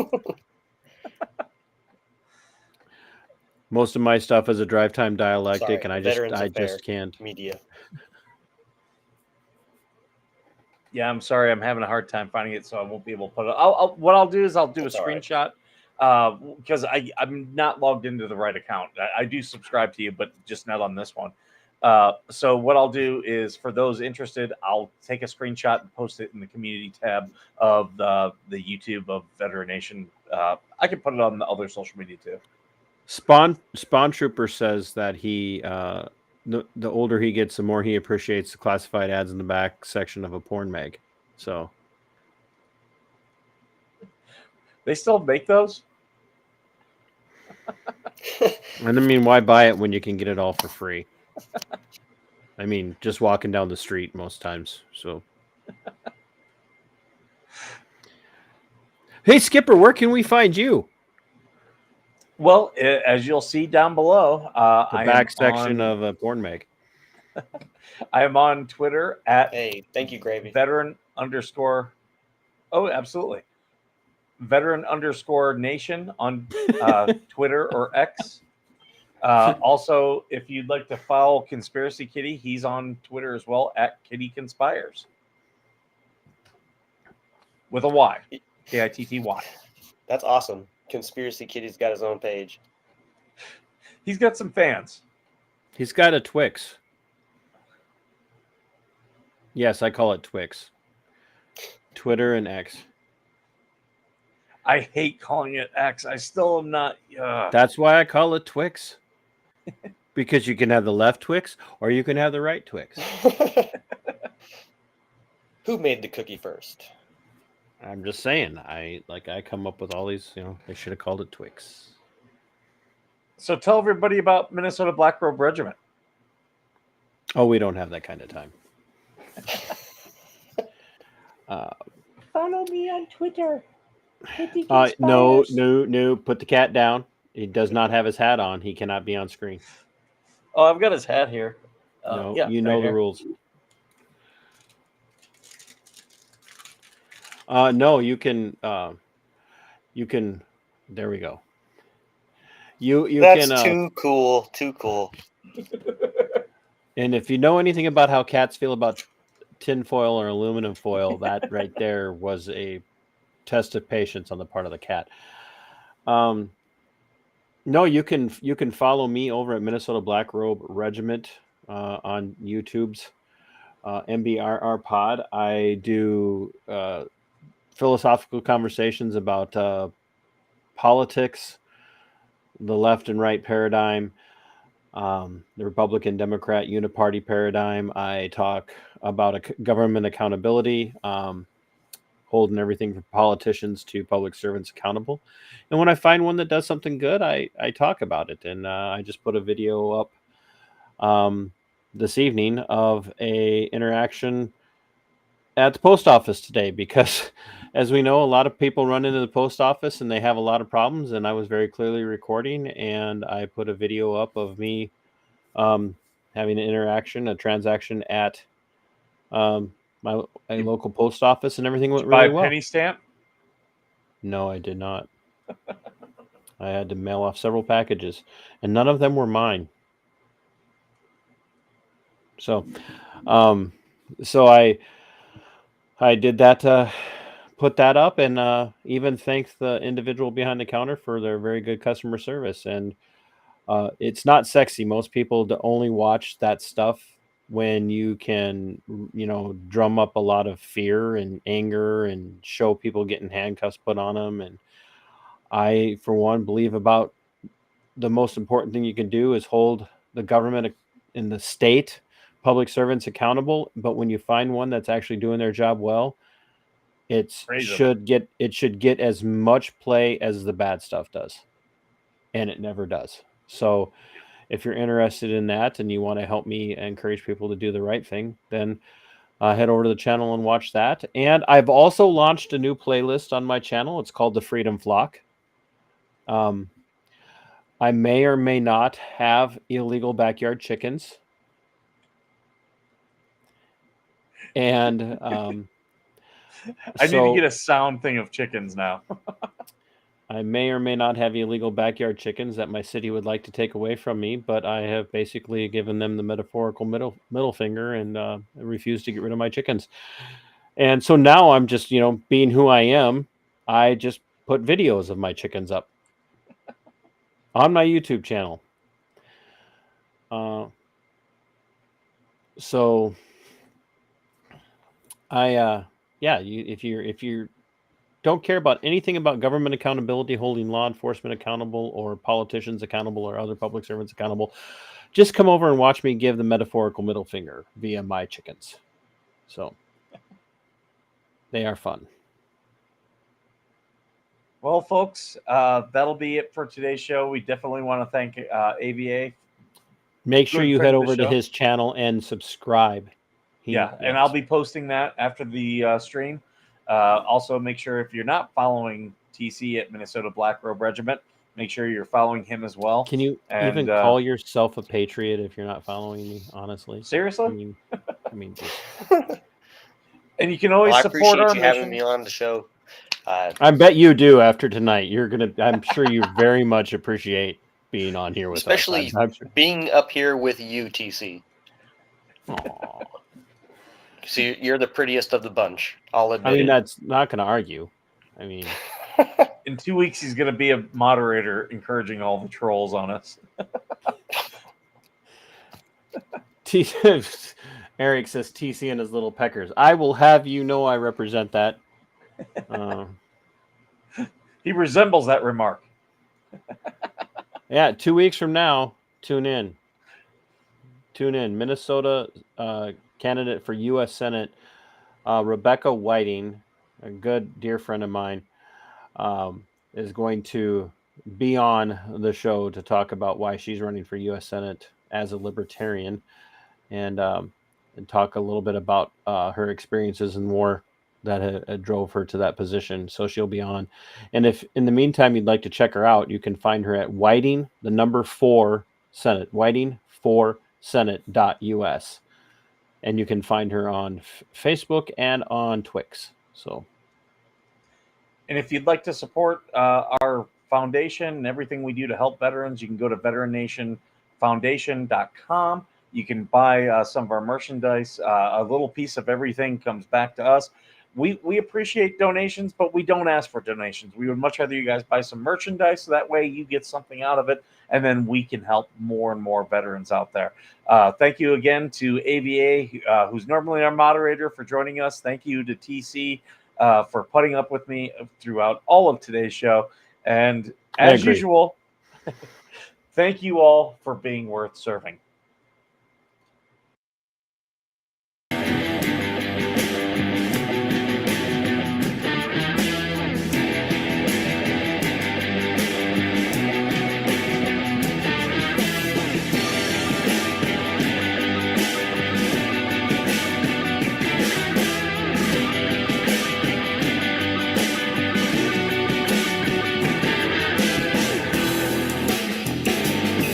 Speaker 2: Most of my stuff is a drive time dialectic,
Speaker 4: Sorry,
Speaker 2: and I
Speaker 4: Veterans
Speaker 2: just
Speaker 4: Affairs.
Speaker 2: can't.
Speaker 4: Media.
Speaker 1: Yeah, I'm sorry, I'm having a hard time finding it, so I won't be able to put it. What I'll do is I'll do
Speaker 4: That's
Speaker 1: a
Speaker 4: all right.
Speaker 1: screenshot because I'm not logged into the right account. I do subscribe to you, but just not on this one. So what I'll do is, for those interested, I'll take a screenshot and post it in the community tab of the YouTube of Veteran Nation. I can put it on the other social media too.
Speaker 2: Spawn Trooper says that he the older he gets, the more he appreciates the classified ads in the back section of a porn mag. So
Speaker 1: They still make those?
Speaker 2: and I mean, why buy it when you can get it all for free? I mean, just walking down the street most times. So, hey Skipper, where can we find you?
Speaker 1: Well, as you'll see down below,
Speaker 2: The
Speaker 1: I
Speaker 2: back
Speaker 1: am
Speaker 2: section
Speaker 1: on,
Speaker 2: of a porn mag.
Speaker 1: I am on Twitter at
Speaker 4: Hey, thank you, Gravy.
Speaker 1: veteran underscore. Oh, absolutely. Veteran underscore nation on Twitter or X. Also, if you'd like to follow Conspiracy Kitty, he's on Twitter as well at Kitty Conspires with a Y, Kitty.
Speaker 4: That's awesome. Conspiracy Kitty's got his own page.
Speaker 1: He's got some fans.
Speaker 2: He's got a Twix. Yes, I call it Twix. Twitter and X.
Speaker 1: I hate calling it X. I still am not.
Speaker 2: That's why I call it Twix. Because you can have the left Twix or you can have the right Twix.
Speaker 4: Who made the cookie first?
Speaker 2: I'm just saying. I come up with all these, they should have called it Twix.
Speaker 1: So tell everybody about Minnesota Black Robe Regiment.
Speaker 2: Oh, we don't have that kind of time.
Speaker 5: Follow me on Twitter.
Speaker 2: No. Put the cat down. He does not have his hat on. He cannot be on screen.
Speaker 1: Oh, I've got his hat here.
Speaker 2: No,
Speaker 1: yeah,
Speaker 2: you know
Speaker 1: right
Speaker 2: the
Speaker 1: here.
Speaker 2: rules. No, you can. There we go. You
Speaker 4: That's
Speaker 2: can.
Speaker 4: too cool. Too cool.
Speaker 2: And if you know anything about how cats feel about tin foil or aluminum foil, that right there was a test of patience on the part of the cat. No, you can follow me over at Minnesota Black Robe Regiment on YouTube's MBRR Pod. I do philosophical conversations about politics, the left and right paradigm, the Republican Democrat uniparty paradigm. I talk about government accountability, holding everything from politicians to public servants accountable. And when I find one that does something good, I talk about it. And I just put a video up this evening of a interaction at the post office today, because as we know, a lot of people run into the post office and they have a lot of problems. And I was very clearly recording, and I put a video up of me having an interaction, a transaction at my local post office, and everything went really well.
Speaker 1: Penny stamp?
Speaker 2: No, I did not. I had to mail off several packages, and none of them were mine. So, I did that, put that up, and even thanked the individual behind the counter for their very good customer service. And it's not sexy. Most people only watch that stuff when you can, drum up a lot of fear and anger and show people getting handcuffs put on them. And I, for one, believe about the most important thing you can do is hold the government in the state, public servants accountable. But when you find one that's actually doing their job well, it should get as much play as the bad stuff does. And it never does. So if you're interested in that and you want to help me encourage people to do the right thing, then head over to the channel and watch that. And I've also launched a new playlist on my channel. It's called The Freedom Flock. I may or may not have illegal backyard chickens. And
Speaker 1: I need to get a sound thing of chickens now.
Speaker 2: I may or may not have illegal backyard chickens that my city would like to take away from me, but I have basically given them the metaphorical middle finger and refused to get rid of my chickens. And so now I'm just, being who I am, I just put videos of my chickens up on my YouTube channel. So if you don't care about anything about government accountability, holding law enforcement accountable or politicians accountable or other public servants accountable, just come over and watch me give the metaphorical middle finger via my chickens. So they are fun.
Speaker 1: Well, folks, that'll be it for today's show. We definitely want to thank AVA.
Speaker 2: Make sure you head over to his channel and subscribe.
Speaker 1: And I'll be posting that after the stream. Also, make sure if you're not following TC at Minnesota Black Robe Regiment, make sure you're following him as well.
Speaker 2: Can you even call yourself a patriot if you're not following me, honestly?
Speaker 1: Seriously?
Speaker 2: I mean
Speaker 1: and you can always support our mission.
Speaker 4: Having me on the show.
Speaker 2: I bet you do after tonight. I'm sure you very much appreciate being on here with
Speaker 4: especially
Speaker 2: us. Especially
Speaker 4: being up here with you, TC.
Speaker 2: Aww.
Speaker 4: So you're the prettiest of the bunch. I'll admit.
Speaker 2: I mean, that's not going to argue. I mean,
Speaker 1: in 2 weeks, he's going to be a moderator encouraging all the trolls on us.
Speaker 2: Eric says TC and his little peckers. I will have you know I represent that.
Speaker 1: He resembles that remark.
Speaker 2: Yeah, 2 weeks from now, tune in. Minnesota candidate for U.S. Senate, Rebecca Whiting, a good dear friend of mine, is going to be on the show to talk about why she's running for U.S. Senate as a libertarian, and talk a little bit about her experiences in war that drove her to that position. So she'll be on. And if in the meantime you'd like to check her out, you can find her at Whiting, the number 4 Senate, Whiting4Senate.us. And you can find her on Facebook and on Twix. So,
Speaker 1: And if you'd like to support our foundation and everything we do to help veterans, you can go to veterannationfoundation.com. You can buy some of our merchandise. A little piece of everything comes back to us. We appreciate donations, but we don't ask for donations. We would much rather you guys buy some merchandise, so that way you get something out of it, and then we can help more and more veterans out there. Thank you again to AVA, who's normally our moderator, for joining us. Thank you to TC for putting up with me throughout all of today's show. And as usual, thank you all for being worth serving.